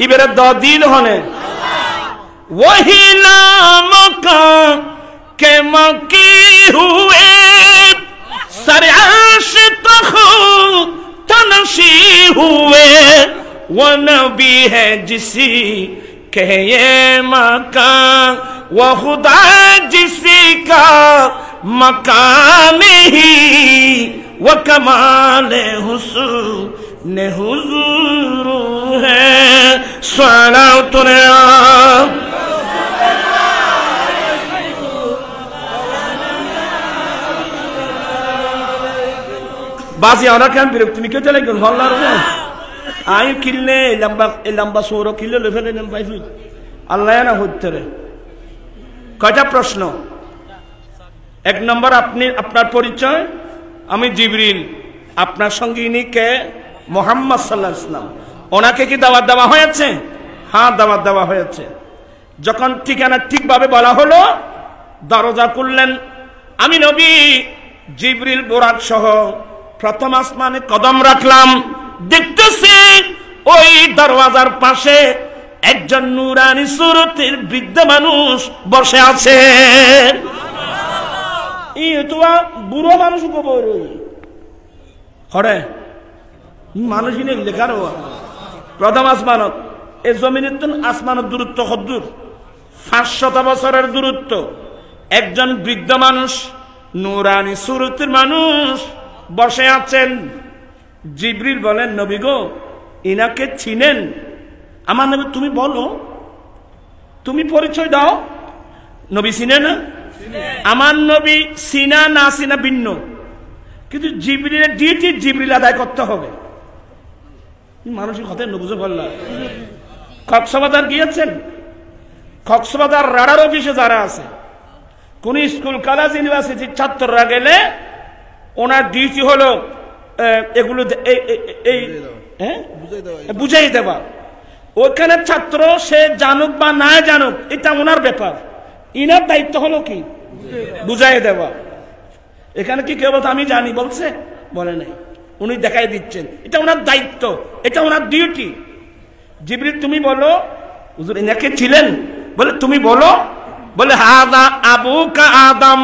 এবারে দিল হনে वही मका के मकी हुए सर आशिक तनशी हुए, वो नबी है जिसी के ये मकान, वो खुदा जिसी का मकान ही, वो कमाल हुस्न हुजूर है। सलावत बाजी और क्या बिरक्ति में क्यों चले गए? हल्ला रहे आयु किल्ले लंबा सोरो किल्ले ले फेले नम भाई अल्लाह ना होते रहे। कटा प्रश्न, 1 नंबर अपनी अपना परिचय, আমি জিবরিল, আপনার সঙ্গে ইনি কে? মুহাম্মদ সাল্লাল্লাহু আলাইহি ওয়াসাল্লাম। ওনাকে কি দাওয়াত দেওয়া হয়েছে? হ্যাঁ, দাওয়াত দেওয়া হয়েছে। যখন ঠিকানা ঠিকভাবে বলা হলো, দরজা খুললেন। আমি নবী জিবরিল বুরাক সহ প্রথম আসমানে কদম রাখলাম। দেখতেছি ওই দরওয়াজার পাশে একজন নূরানী সুরতের বৃদ্ধ মানুষ বসে আছে। বুড়ো মানুষ হরে মানুষই নেই লেখার প্রথম আসমানত। এই জমিনের আসমানের দূরত্ব কদ্দূর? 500 বছরের দূরত্ব। একজন বৃদ্ধ মানুষ নূরানী সুরতের মানুষ বসে আছেন। জিবরিল বলেন, নবী গো, ইনাকে চিনেন? আমার নবী, তুমি বলো, তুমি পরিচয় দাও। নবী চিনে না? আমার নবী চিনা না চিনা ভিন্ন, কিন্তু জিবরিলের ডিউটি জিবরিল আদায় করতে হবে। মানুষের কথা বুঝে বললাম। কক্সবাজার গিয়েছেন? কক্সবাজার রাডার অফিসে যারা আছে, কোন স্কুল কলেজ ইউনিভার্সিটির ছাত্ররা গেলে ওনার ডিউটি হলো এগুলো বুঝাই দেওয়া। ওখানে ছাত্র সে জানুক বা না জানুক, এটা ওনার ব্যাপার। ইনার দায়িত্ব হলো কি? বুঝাই দেওয়া। এখানে কি কেউ আমি জানি বলছে? বলে নাই, উনি দেখাই দিচ্ছেন। এটা ওনার দায়িত্ব, এটা ওনার ডিউটি। জিবরিল, তুমি বলো। হুজুর, ইনাকে ছিলেন? বলে, তুমি বলো। বলে, হাদা আবুকা আদম,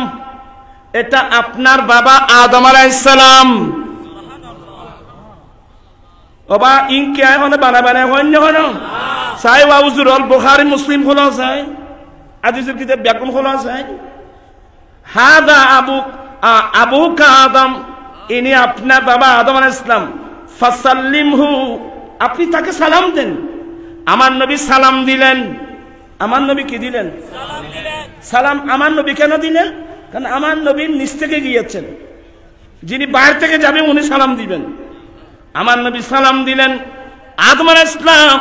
এটা আপনার বাবা আদম আলাইহিস সালাম। ওবা ইনকে এখন বানা বানা হইন হনো সাই ওয়া হুজুর আল বুখারী মুসলিম খোলা যায়, হাদিসের কিতাব ব্যাকরণ খোলা যায়। হাদা আবুকা আদম, ইনি আপনার বাবা আদম আলাইহিস সালাম। ফাসাল্লিমহু, আপনি তাকে সালাম দেন। আমার নবী সালাম দিলেন। আমার নবী কি দিলেন? সালাম। আমার নবী কেন দিলেন? কারণ আমার নবী নিচ থেকে গিয়েছেন, যিনি বাইরে থেকে যাবেন উনি সালাম দিবেন। আমার নবী সালাম দিলেন। আদম আলাইহিস সালাম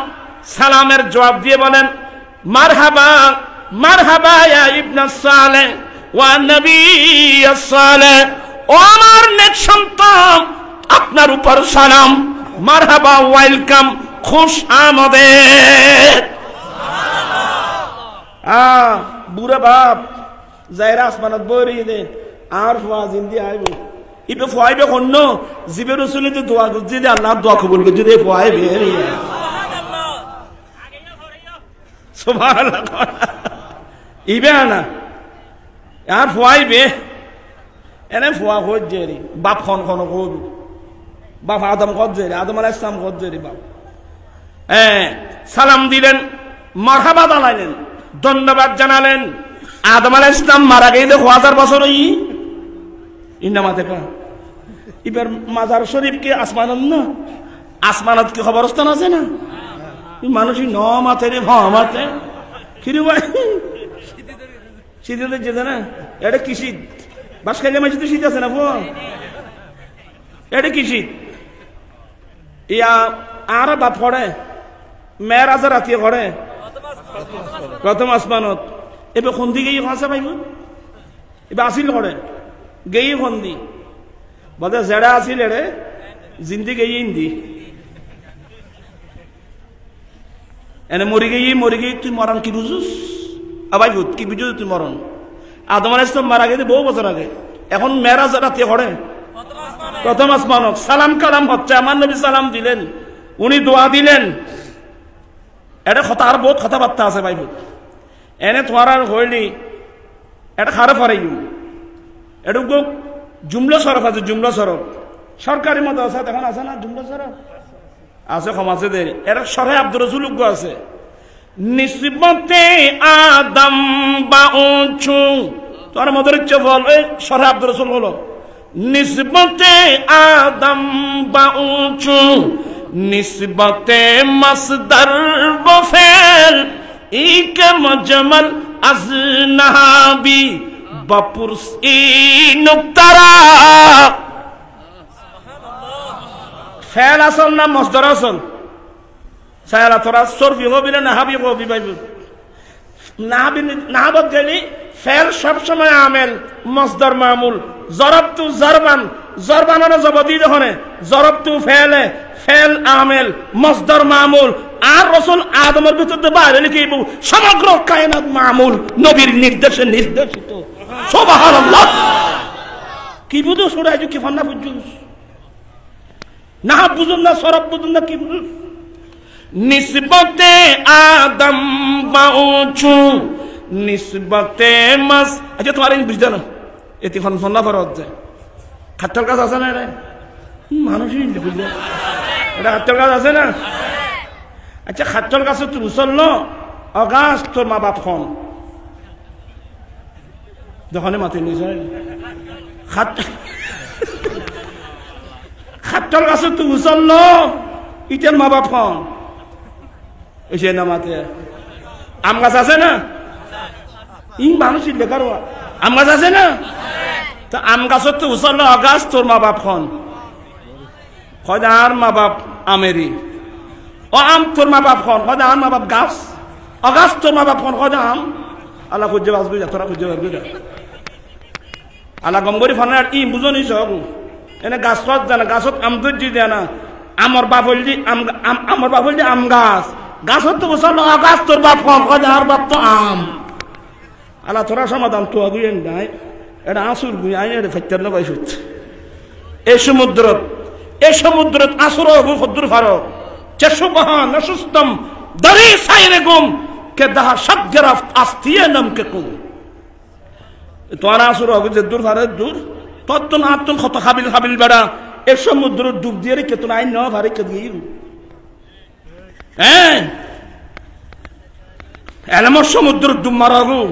সালামের জবাব দিয়ে বলেন, মারহাবা মারহাবা ইয়া ইবনাস সালেহ ওয়া নবিয়্যাস সালেহ, ও আমার নেক সন্তান, আপনার উপর সালাম। মারহাবা, ওয়েলকাম, খুশ আমদেদ। বুড়া বাপ যাইরা আসমানত বইরি দে আর ফুয়া জিন্দি আইব। ইবে ফুয়াইবে কোন জিবে রসুলিতে দোয়া করছি যে আল্লাহ দোয়া কবুল করছি রে ফুয়াইবে। সুবহানাল্লাহ। ইবে না আর ফুয়াইবে এনে ফুয়া হজ জেরি বাপ খন খন কব বাপ আদম কত জেরি, আদম আলাইহিস সালাম কত জেরি বাপ। সালাম দিলেন, মারহাবা জানালেন, ধন্যবাদ জানালেন। আদম আলাইহিস সালাম মারা গেলে 1000 বছর হই ইন্নামাতে পা। এবার মাজার শরীফ কি আসমানত না? আসমানত কি খবরস্থান আছে না? মানুষই ন মাথে রে ভ মাথে কিরে ভাই শীতে যেতে না। এটা কি শীত? বাস খাইলে মাঝে তো শীত আছে না? এটা কি শীত? ইয়া আর বাপ পড়ে মেয়ের আজার রাতিয়ে পড়ে প্রথম আসমানত। এবার সন্ধি গিয়ে আছে পাইব, এবার আসিল করে গেই সন্ধি বলে জেড়া আসিল এড়ে জিন্দি গেই ইন্দি এনে মরি গেই তুই মরণ কি বুঝুস? আবাই ভূত কি বুঝুস তুই মরণ? আদম আলাইহিস সালাম মারা গেছে বহু বছর আগে। এখন মেরাজ রাতে পড়ে প্রথম আসমানত। সালাম কালাম হচ্ছে। আমার নবী সালাম দিলেন, উনি দোয়া দিলেন। এটা কথা আর বহুত কথাবার্তা আছে ভাই ভূত। এনে তোমার আর হইলি এটা খারাপ হারাই এটা জুমলা সরফ আছে। জুমলা সরফ সরকারি মতো আছে, এখন আছে না জুমলা সরফ আছে সমাজে দেরি। এটা সরে আব্দুর রসুল আছে নিসবতে আদম বা উঁচু তোমার মদের ইচ্ছে বল সরে আব্দুর রসুল হলো নিসবতে আদম বা উঁচু নিসবতে মাসদার বফেল ইকে মজমল আজনাবি বাপুরস ই নুক্তারা। ফেল আসল না মসদর আসল? সায়ালা তোরা সরফি হবি না নাহাবি হবি ভাই? নাহাবত গেলি ফেল সবসময় আমেল, মসদর মামুল। জরব তু জরবান, জরবান জবদি যখন জরব তু ফেলে ফেল আমেল মসদার মামুল আর রাসূল আদমের ভিতরে বাইরে লিখে সমগ্র কায়নাত মামুল নবীর নির্দেশে নির্দেশিত সুবহানাল্লাহ কি বুঝো সূরা কি ফান্না বুঝছো না বুঝুন না সরব বুঝুন না কি বুঝুন নিসবতে আদম বাউচু নিসবতে মাস আচ্ছা তোমার এই বুঝছো না এতে ফান্না ফরজ যায় খাট্টার কাজ আছে না রে মানুষই বুঝলে এটা খাট্টার কাজ আছে না আচ্ছা খাট্টার কাছে তুই মুসল্ল অগাস্ট তোর মা বাপ খন যখন মাতি নিস খাট্টার কাছে তুই মুসল্ল ইটার মা বাপ খন এসে না মাতে আম গাছ আছে না ই মানুষই লেখার আম গাছ আছে না তা আম গাছত তো উচল অগাছ তোর মা বাপ খন কয়দা আর মা বাপ আমেরি ও আম তোর মা বাপ খন কয়দা আর মা বাপ গাছ অগাছ তোর মা বাপ খন কয়দা আম আল্লাহ খুঁজে বাঁচবি যা তোরা খুঁজে বাঁচবি যা আল্লাহ গম্বরি ফানার ই বুঝো নিছ এনে গাছ পাত জানা গাছত আম ধৈর্য দেয় না আমার বাপ হইলি আমার বাপ হইলি আম গাছ গাছত তো উচল অগাছ তোর বাপ খন কয়দা আর বাপ তো আম আল্লাহ তোরা সমাধান তো আগুয়েন নাই এটা আসুর গুই আই এটা ফাইতার না বাইসুত এই সমুদ্রত আসুর হবু ফদ্দুর ফারক চেশুবহা নসুস্তম দরি সাইরে গুম কে দাহা সজ্জরাফ আস্তিয়ে নাম কে কুম তোরা আসুর হবু যে দূর ফারে দূর তত্তন আত্তন কত খাবিল বেড়া এই সমুদ্র ডুব দিয়ে রে কেতন আইন ন ফারে কে দিয়ে হ্যাঁ এলামর সমুদ্র ডুব মারাগু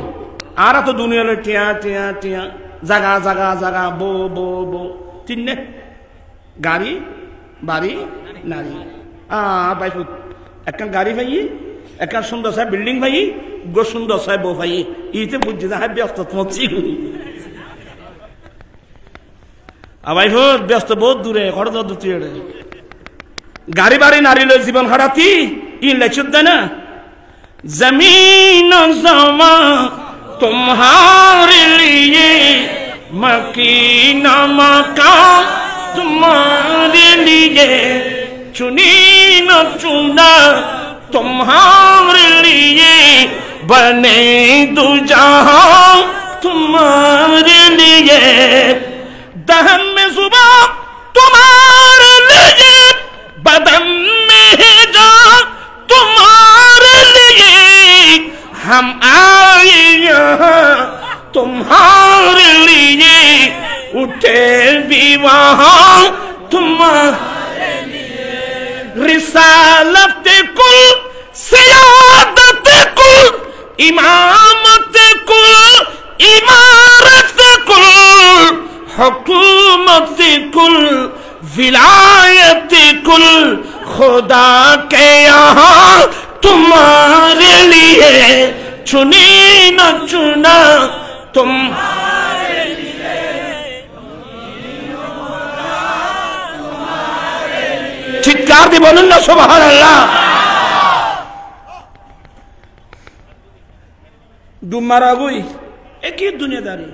আর তো দুনিয়ালে টিয়া টিয়া টিয়া জাগা জাগা জাগা বো বো বো চিন্নে গাড়ি বাড়ি নারী বাইফ একটা গাড়ি ভাই একটা সুন্দর সাহেব বিল্ডিং ভাই গো সুন্দর সাহেব বউ ভাই ইতে বুঝছি না ব্যস্ত তোমার আবাই হোক ব্যস্ত বহুত দূরে খরচ দূরে গাড়ি বাড়ি নারী লই জীবন হারাতি ই লেখুত দেয় না জমিন জমা तुम्हारे लिए मकीना मकान तुम्हारे लिए चुनी न चुना तुम्हारे लिए बने दो जहां तुम्हारे लिए दहन में सुबह तुम्हारे लिए बदन में है जान तुम्हारे लिए हम आए यहाँ तुम्हारे लिए उठे भी वहाँ तुम्हारे लिए रिसालत कुल सियादत कुल इमामत कुल इमारत कुल हुकूमत कुल विलायत कुल खुदा के यहाँ तुम्हारे लिए चुनी न चुना तुम्हारे लिए चित्कार दी बोलून ना सुबहानाल्लाह डुमारा गुई एक ही दुनियादारी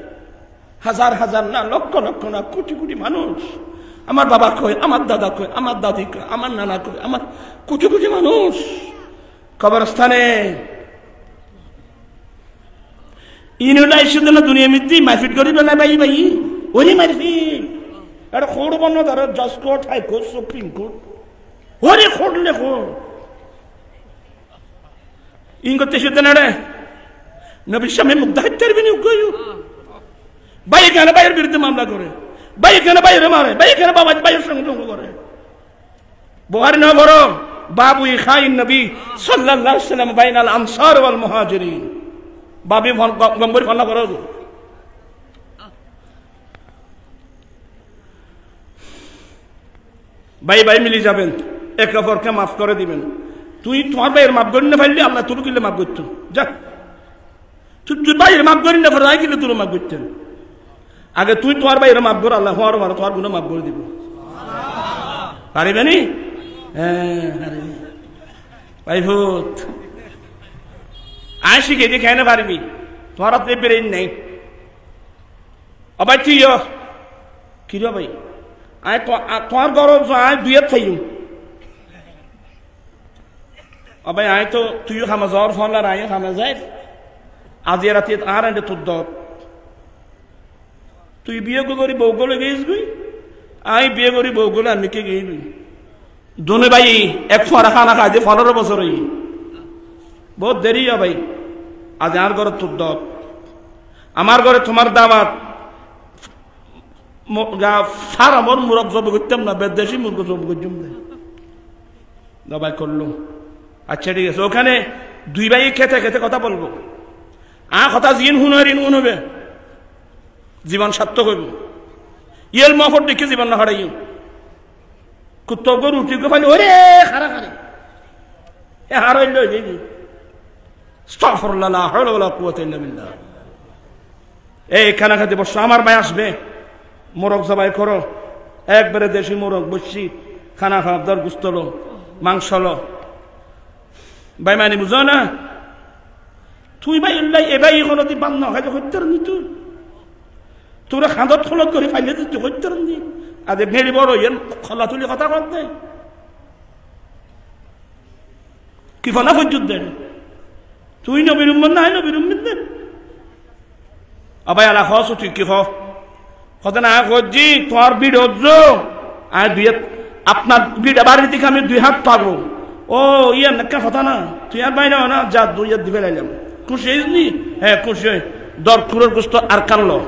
हजार हजार ना लक्ष लक्ष ना कोटी कोटी मानुष আমার বাবা কই আমার দাদা কই আমার দাদি কই আমার নানা কই আমার কোটি কোটি মানুষ কবরস্থানে ইনুলাই শুধু না দুনিয়া মিত্তি মারপিট করিবে না ভাই ভাই ওই মারপিট এটা খোড় বন্ধ ধরো জজ কোর্ট হাইকোর্ট সুপ্রিম কোর্ট ওরে খোড় লেখো ইন করতে শুধু না রে নবীর সামনে মুগ্ধ হত্যার বিনিয়োগ কইও ভাই কেন ভাইয়ের বিরুদ্ধে মামলা করে ভাই কেন ভাইয়ের মারে ভাই কেন বাবা ভাইয়ের সঙ্গে সঙ্গ করে বুখারী না বড় বাবু খাইন নবী সাল্লাল্লাহু আলাইহি ওয়াসাল্লাম বাইনাল আনসার ওয়াল মুহাজিরিন বাবি গম্বরি ফলা করো ভাই ভাই মিলি যাবেন একে অপরকে মাফ করে দিবেন তুই তোমার ভাইয়ের মাফ করি না ফেললি আল্লাহ তোর কিলে মাফ করতো যা তুই ভাইয়ের মাফ করি না ফেলে আই কিলে তোর মাফ করতেন আগে তুই তোমার ভাইয়ের মাফ কর আল্লাহ হওয়ার মারো তোমার গুলো মাফ করে দিব পারিবে নি হ্যাঁ ভাই ভূত আয় শিখে দিয়ে খেয়ে না পারবি তোমার হাতে ব্রেন নেই অবাই তুই কি রে ভাই আয় তোমার গরম আয় দুই থাইম অবাই আয় তো তুইও খামা যাওয়ার ফল আর আয় খামা যায় আজি রাতে আর আনতে তোর দর তুই বিয়ে করি বউগুলো গেছবি আই বিয়ে করি বউগুলো আমি কে গেইবি দোনে ভাই এক ফোঁড়া খানা খাই যে 15 বছর হই বহুত দেরি ভাই আজ আর ঘরে তোর দর আমার ঘরে তোমার দামাত ফারামর মুরগ জব করতাম না বেদেশি মুরগ জব করতাম না দাবাই করলো আচ্ছা ঠিক আছে ওখানে দুই ভাই খেতে খেতে কথা বলবো কথা জিন হুন হবে জীবন সার্থক হইব ইয়েল মফর দেখে জীবন না হারাই কুত্তগ রুটি পানি ওরে খারা খারে এ হারাইল আস্তাগফিরুল্লাহ লা হাওলা ওয়ালা কুওয়াতা ইল্লা বিল্লাহ এই খানা খেতে বসো আমার ভাই আসবে মোরগ জবাই করো একবারে দেশি মোরগ বসছি খানা খাওয়া দর গুস্ত লো মাংস লো ভাই মানে বুঝো না তুই ভাই এ ভাই এখনো তুই বান্ন হয় হইতার নি তুই তোরা খাঁদত খলত করে ফাইলে তুই হইতার নি আজ ভেড়ি বড় ইয়েন খলা তুলি কথা করতে কি ফলা ফজুদ দেন তুই নবীর উম্মত না নবীর উম্মত দেন আবাই আলা খস তুই কি খস কথা না খজি তোর বিড় হজ্জো আর দুই আপনার বিড় বাড়ির দিকে আমি 2 হাত পাবো ও ইয়ে নাকা কথা না তুই আর বাইরে না যা 2 হাত দিবে লাইলাম খুশি হইনি হ্যাঁ খুশি হই দর কুরোর গোস্ত আর কানলো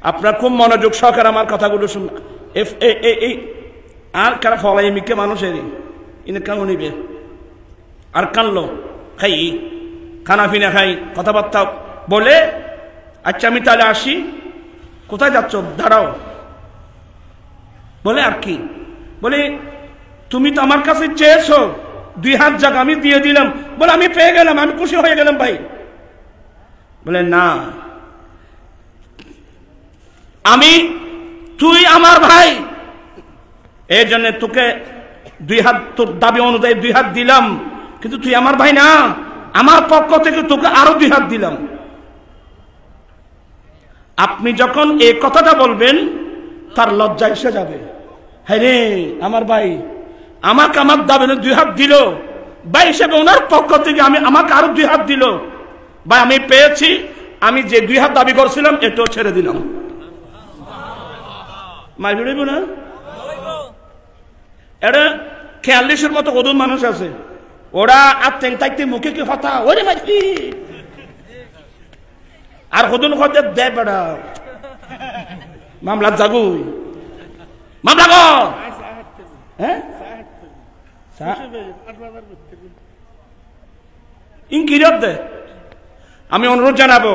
আপনার খুব মনোযোগ সহকারে আমার কথাগুলো শুন এই আর কারা ফলাই মিকে মানুষের ইনে কেমন নিবে আর কানলো খাই খানা পিনা খাই কথাবার্তা বলে আচ্ছা আমি তাহলে আসি কোথায় যাচ্ছ দাঁড়াও বলে আর কি বলে তুমি তো আমার কাছে চেয়েছো 2 হাত জায়গা আমি দিয়ে দিলাম বলে আমি পেয়ে গেলাম আমি খুশি হয়ে গেলাম ভাই বলে না তুই আমার ভাই এই জন্য তোকে 2 হাত তোর দাবি অনুযায়ী 2 হাত দিলাম কিন্তু তুই আমার ভাই না আমার পক্ষ থেকে তোকে আরো 2 হাত দিলাম আপনি যখন এই কথাটা বলবেন তার লজ্জা এসে যাবে হ্যাঁ রে আমার ভাই আমাকে আমার দাবি 2 হাত দিল ভাই হিসেবে ওনার পক্ষ থেকে আমাকে আরো 2 হাত দিল ভাই আমি পেয়েছি আমি যে 2 হাত দাবি করছিলাম এটাও ছেড়ে দিলাম মাই ভিড়ব না এটা 46-এর মতো কদম মানুষ আছে ওরা আর তেংতাইতে মুখে কি কথা ওরে মাই আর কদন খতে দে বেড়া মামলা জাগু মামলা গো হ্যাঁ ইনকিরত দে আমি অনুরোধ জানাবো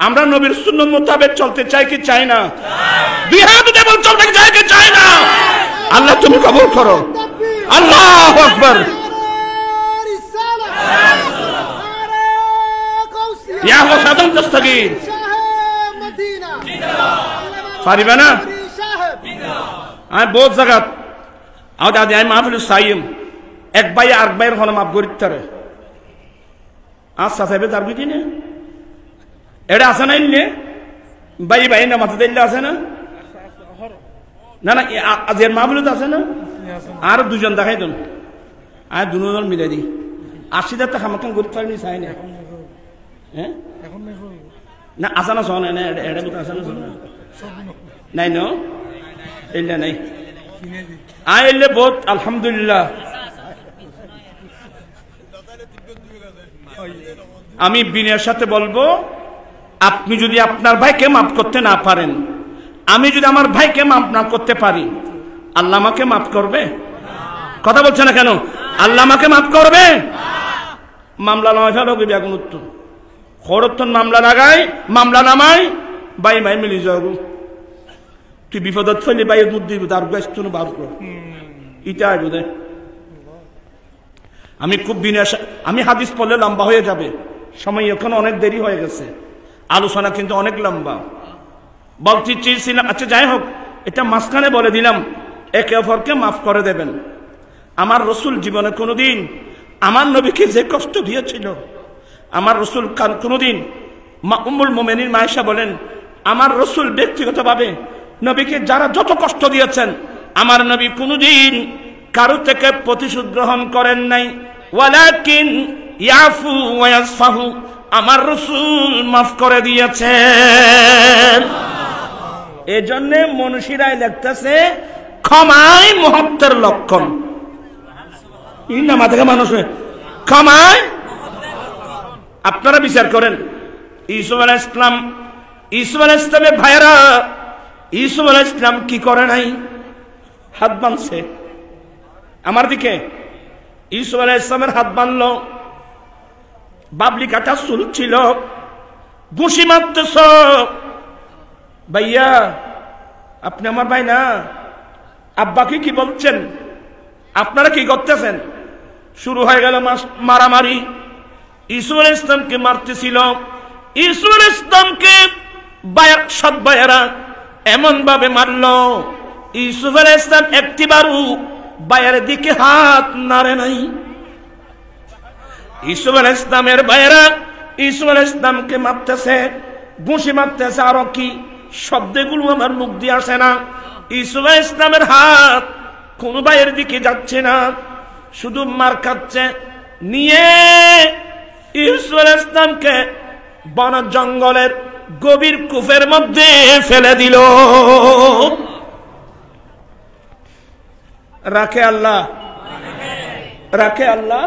আমরা নবীর সুন্নাত মোতাবেক চলতে চাই কি চাই না 2 হাত উঠে বল চলতে চাই কি চাই না আল্লাহ তুমি কবুল করো আল্লাহু আকবার ইয়া হোসাদম দস্তগীর পারিবা না আমি বহুত জায়গা আও দাদি আমি মাহফিল সাইম এক ভাই আর ভাইয়ের হন মাফ করিতারে আচ্ছা সাহেব তার বুঝি না এটা আছে না ইন্নে ভাই ভাই না মাথা দিল্লা আছে না না না আজের মাহফিল আছে না আর 2 জন দেখাই দেন আর 2 জন মিলে দিই 80,000 টাকা আমাকে গরিব পারিনি চাই না হ্যাঁ না আসা না শোনে না এটা বুঝতে আসা না শোনে নাই ন এলে নাই এলে বহুত আলহামদুলিল্লাহ আমি বিনয়ের সাথে বলবো আপনি যদি আপনার ভাইকে মাফ করতে না পারেন আমি যদি আমার ভাইকে মাফ না করতে পারি আল্লাহ আমাকে মাফ করবে কথা বলছে না কেন আল্লাহ আমাকে মাফ করবে মামলা নামাই ফেলো বেগুন উত্তর খরত্তন মামলা লাগাই মামলা নামাই বাই ভাই মিলি যাও তুই বিপদত ফেলে বাইয়ের মুখ দিব তার ব্যস্ত বার কর ইটা বোধ আমি খুব বিনয় আমি হাদিস পড়লে লম্বা হয়ে যাবে সময় এখন অনেক দেরি হয়ে গেছে আলোচনা কিন্তু অনেক লম্বা বলতে চেয়েছিলাম আচ্ছা যাই হোক এটা মাঝখানে বলে দিলাম একে অপরকে মাফ করে দেবেন আমার রসুল জীবনে কোনোদিন আমার নবীকে যে কষ্ট দিয়েছিল আমার রসুল কোনোদিন উম্মুল মুমিনিন মায়েশা বলেন আমার রসুল ব্যক্তিগতভাবে নবীকে যারা যত কষ্ট দিয়েছেন আমার নবী কোনোদিন কারো থেকে প্রতিশোধ গ্রহণ করেন নাই, ওয়ালাকিন ইয়াফু ওয়া ইয়াসফাহু, আমার রাসূল মাফ করে দিয়েছেন। এজন্য মনীষীরাই লিখতেছে ক্ষমাই মুহাব্বতের লক্ষণ। এই না মাথা মানুষ ক্ষমাই। আপনারা বিচার করেন, ইউসুফ আলাইহিস ইসলামের ভাইরা, ইউসুফ আলাইহিস সালাম কি করে নাই? হাত বাঁধছে আমার দিকে। ইউসুফ আলাইহিস সালামের হাত বাঁধলো, বাবলি কাটা চুল ছিল, ঘুষি মারতেছ। ভাইয়া আপনি আমার ভাই না, আব্বাকে কি বলছেন? আপনারা কি করতেছেন? শুরু হয়ে গেল মারামারি। ইউসুফ আলাইহিস সালামকে মারতেছিল। ইউসুফ আলাইহিস সালামকে সৎ ভাইয়েরা এমন ভাবে মারলো, ইউসুফ আলাইহিস সালাম একটিবারও ভাইয়ের দিকে হাত নাড়ে নাই। ইউসুফ আলাইহিস সালামের ভাইয়েরা ইউসুফ আলাইহিস সালামকে মারতেছে, ঘুষি মারতেছে, আরো কি শব্দগুলো আমার মুখ দিয়ে আসে না। ইউসুফ আলাইহিস সালামের হাত কোন ভাইয়ের দিকে যাচ্ছে না, শুধু মার খাচ্ছে। নিয়ে ইউসুফ আলাইহিস সালামকে বন জঙ্গলের গভীর কূপের মধ্যে ফেলে দিল। রাখে আল্লাহ, রাখে আল্লাহ,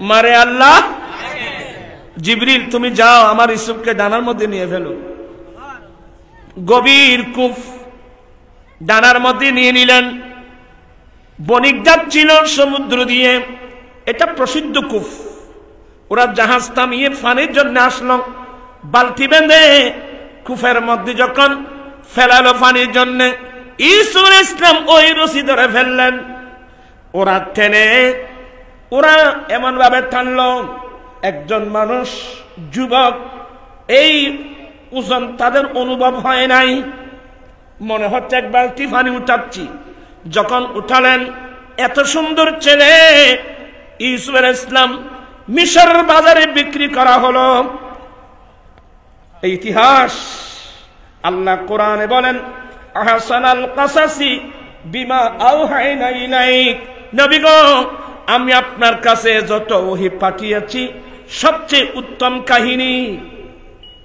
মারে আল্লাহ। জিবরিল তুমি যাও আমার ইউসুফকে ডানার মধ্যে নিয়ে ফেলো। গভীর কূপ ডানার মধ্যে নিয়ে নিলেন। বণিক যাচ্ছিল সমুদ্র দিয়ে, এটা প্রসিদ্ধ কূপ। ওরা জাহাজ থামিয়ে পানির জন্য আসলো, বালতি বেঁধে কূপের মধ্যে যখন ফেলালো পানির জন্য, ইউসুফ আলাইহিস সালাম ওই রশি ধরে ফেললেন। ওরা টেনে, ওরা এমন ভাবে টানলো, একজন মানুষ যুবক, এই ওজন তাদের অনুভব হয় নাই, মনে হচ্ছে এক বালতি পানি উঠাচ্ছি। যখন উঠালেন, এত সুন্দর ছেলে ইউসুফ আলাইহিস সালাম মিশর বাজারে বিক্রি করা হলো। ইতিহাস আল্লাহ কোরআনে বলেন, আহসানাল কাসাসি বিমা আওহাইনা ইলাইক, নবী গো আমি আপনার কাছে যত ওহী পাঠিয়েছি সবচেয়ে উত্তম কাহিনী।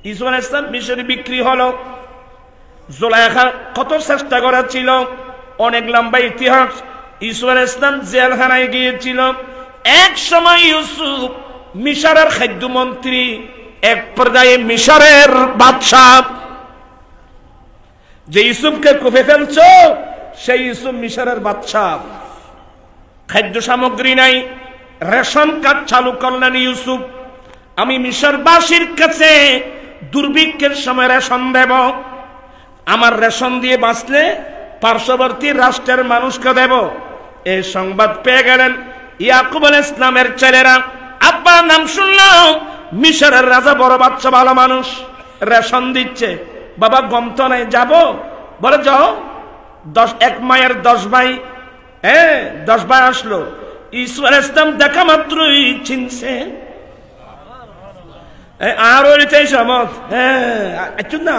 ইউসুফ আলাইহিস সালাম মিশরে বিক্রি হলো। জুলাইখা কত চেষ্টা করেছিল, অনেক লম্বা ইতিহাস। ইউসুফ আলাইহিস সালাম জেলখানায় গিয়েছিল। এক সময় ইউসুফ মিশরের খাদ্যমন্ত্রী, এক পর্যায়ে মিশরের বাদশাহ। যে ইউসুফকে কূপে ফেলছো সেই ইউসুফ মিশরের বাদশাহ। খাদ্য সামগ্রী নাই, রেশন কার্ড চালু করলেন ইউসুফ। আমি মিশরবাসীর কাছে দুর্ভিক্ষের সময় রেশন দেব, আমার রেশন দিয়ে বাঁচলে পার্শ্ববর্তী রাষ্ট্রের মানুষকে দেব। এই সংবাদ পেয়ে গেলেন ইয়াকুব আলাইহিস সালামের ছেলেরা। আব্বার নাম শুনলাম, মিশরের রাজা বড় বাচ্চা ভালো মানুষ, রেশন দিচ্ছে। বাবা গম তো নাই, যাবো? বলে যাও। এক মায়ের 10 ভাই, 10 ভাই আসলো। ইউসুফ আলাইহিস সালাম দেখা মাত্রই চিনছে। আর ওইটাই সমত, আচ্ছা না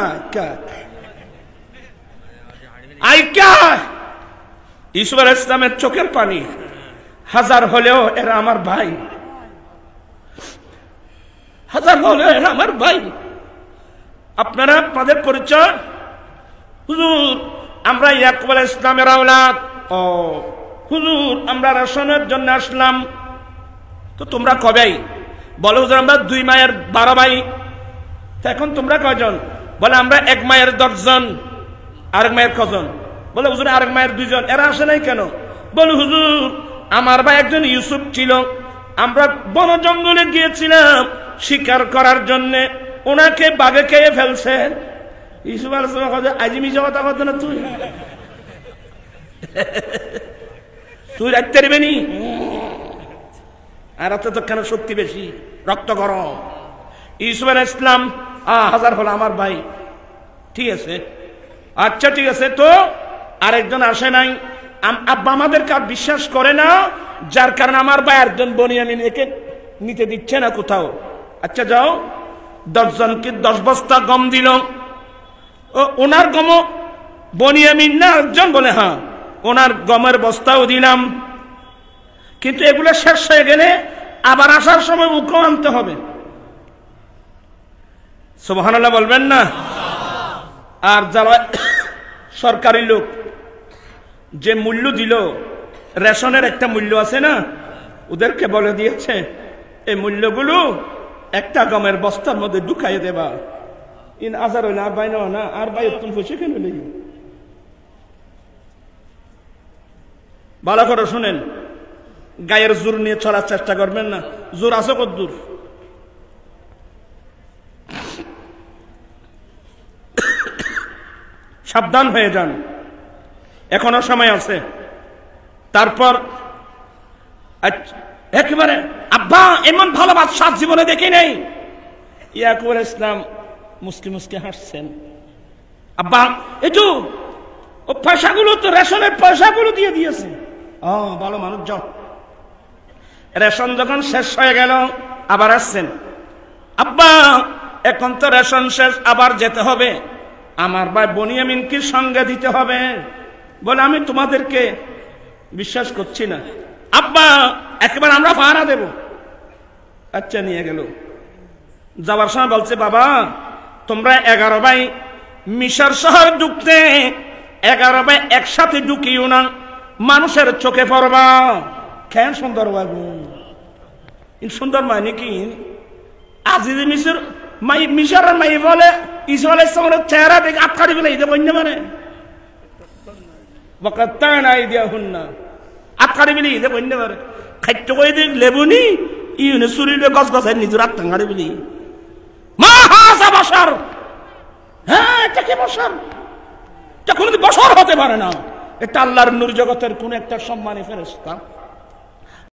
আইকা। ইউসুফ আলাইহিস সালামের চোখের পানি, হাজার হলেও এরা আমার ভাই, হাজার হলেও এরা আমার ভাই। আপনারা আপনাদের পরিচয়, হুজুর আমরা ইয়াকুব আলাইহিস সালামের আওলাদ। ও হুজুর আমরা রেশনের জন্য আসলাম। তো তোমরা কবেই? বলে হুজুর আমরা 2 মায়ের 12 ভাই। এখন তোমরা কয়জন? বলে আমরা 1 মায়ের 10 জন। আরেক মায়ের কজন? বলে হুজুর আরেক মায়ের 2 জন। এরা আসে নাই কেন? বলে হুজুর আমার ভাই একজন ইউসুফ ছিল, আমরা বন জঙ্গলে গিয়েছিলাম শিকার করার জন্য, ওনাকে বাঘে খেয়ে ফেলছে। ইউসুফ আলাইহিস সালাম বলে আজিমি কথা বলতো না, তুই তুই রাখতে পারবি নি? আর তো কেন শক্তি বেশি, রক্ত গরম। ইউসুফ আলাইহিস সালাম হাজার হলো আমার ভাই। ঠিক আছে, আচ্ছা ঠিক আছে। তো আরেকজন আসে নাই, আব্বা আমাদেরকে আর বিশ্বাস করে না, যার কারণে আমার ভাই একজন বনিয়ামিন একে নিতে দিচ্ছে না কোথাও। আচ্ছা যাও, 10 জনকে 10 বস্তা গম দিল। ও ওনার গম বনিয়ামিন না একজন? বলে হ্যাঁ। ওনার গমের বস্তাও দিলাম, কিন্তু এগুলো শেষ হয়ে গেলে আবার আসার সময় মুখ আনতে হবে। সুবহানাল্লাহ বলবেন না? আর যারা সরকারি লোক যে মূল্য দিল, রেশনের একটা মূল্য আছে না, ওদেরকে বলে দিয়েছে এই মূল্যগুলো একটা গমের বস্তার মধ্যে ঢুকাই দেবা। ইন আজার হইলে আর বাইন না, আর বাই উত্তম খুশি কেন নেই। ভালো করে শুনেন, গায়ের জোর নিয়ে চলার চেষ্টা করবেন না। জোর আছে কত দূর? সাবধান হয়ে যান, এখনো সময় আছে। তারপর একেবারে আব্বা এমন ভালো বাদশা জীবনে দেখি নেই। ইয়াকুব আলাইহিস সালাম মুসকি মুসকি হাসছেন। আব্বা একটু ও পয়সাগুলো তো রেশনের পয়সাগুলো দিয়ে দিয়েছে। ভালো মানুষ, যাও। রেশন যখন শেষ হয়ে গেল আবার আসছেন। আব্বা এখন তো রেশন শেষ, আবার যেতে হবে, আমার ভাই বনিয়ামিনকে সঙ্গে দিতে হবে। বলে আমি তোমাদেরকে বিশ্বাস করছি না আব্বা, একেবারে আমরা পাহারা দেব। আচ্ছা, নিয়ে গেল। যাওয়ার সময় বলছে, বাবা তোমরা 11 ভাই মিশর শহর ঢুকতে 11 ভাই একসাথে ঢুকিও না, মানুষের চোখে পড়বা। কেন সুন্দর বাবু, সুন্দর মানে কি? আজিজ মিশর মাই মিশরের মাই বলে ঈসা আলাইহিস সালামের চেহারা দেখে আটকারি বলে এই বন্য মানে বকাতানা আইদিয়াহুন্না আটকারি বলি এই বন্য মানে খাইতে কই দিন লেবুনি ইউনে সুরিলে গস গসের নিজের আটকারি বলি মা হাসা বশর। হ্যাঁ, এটা কি বশর? এটা কোনদিন বশর হতে পারে না। এটা আল্লাহর নূর জগতের কোন একটা সম্মানী ফেরেশতা।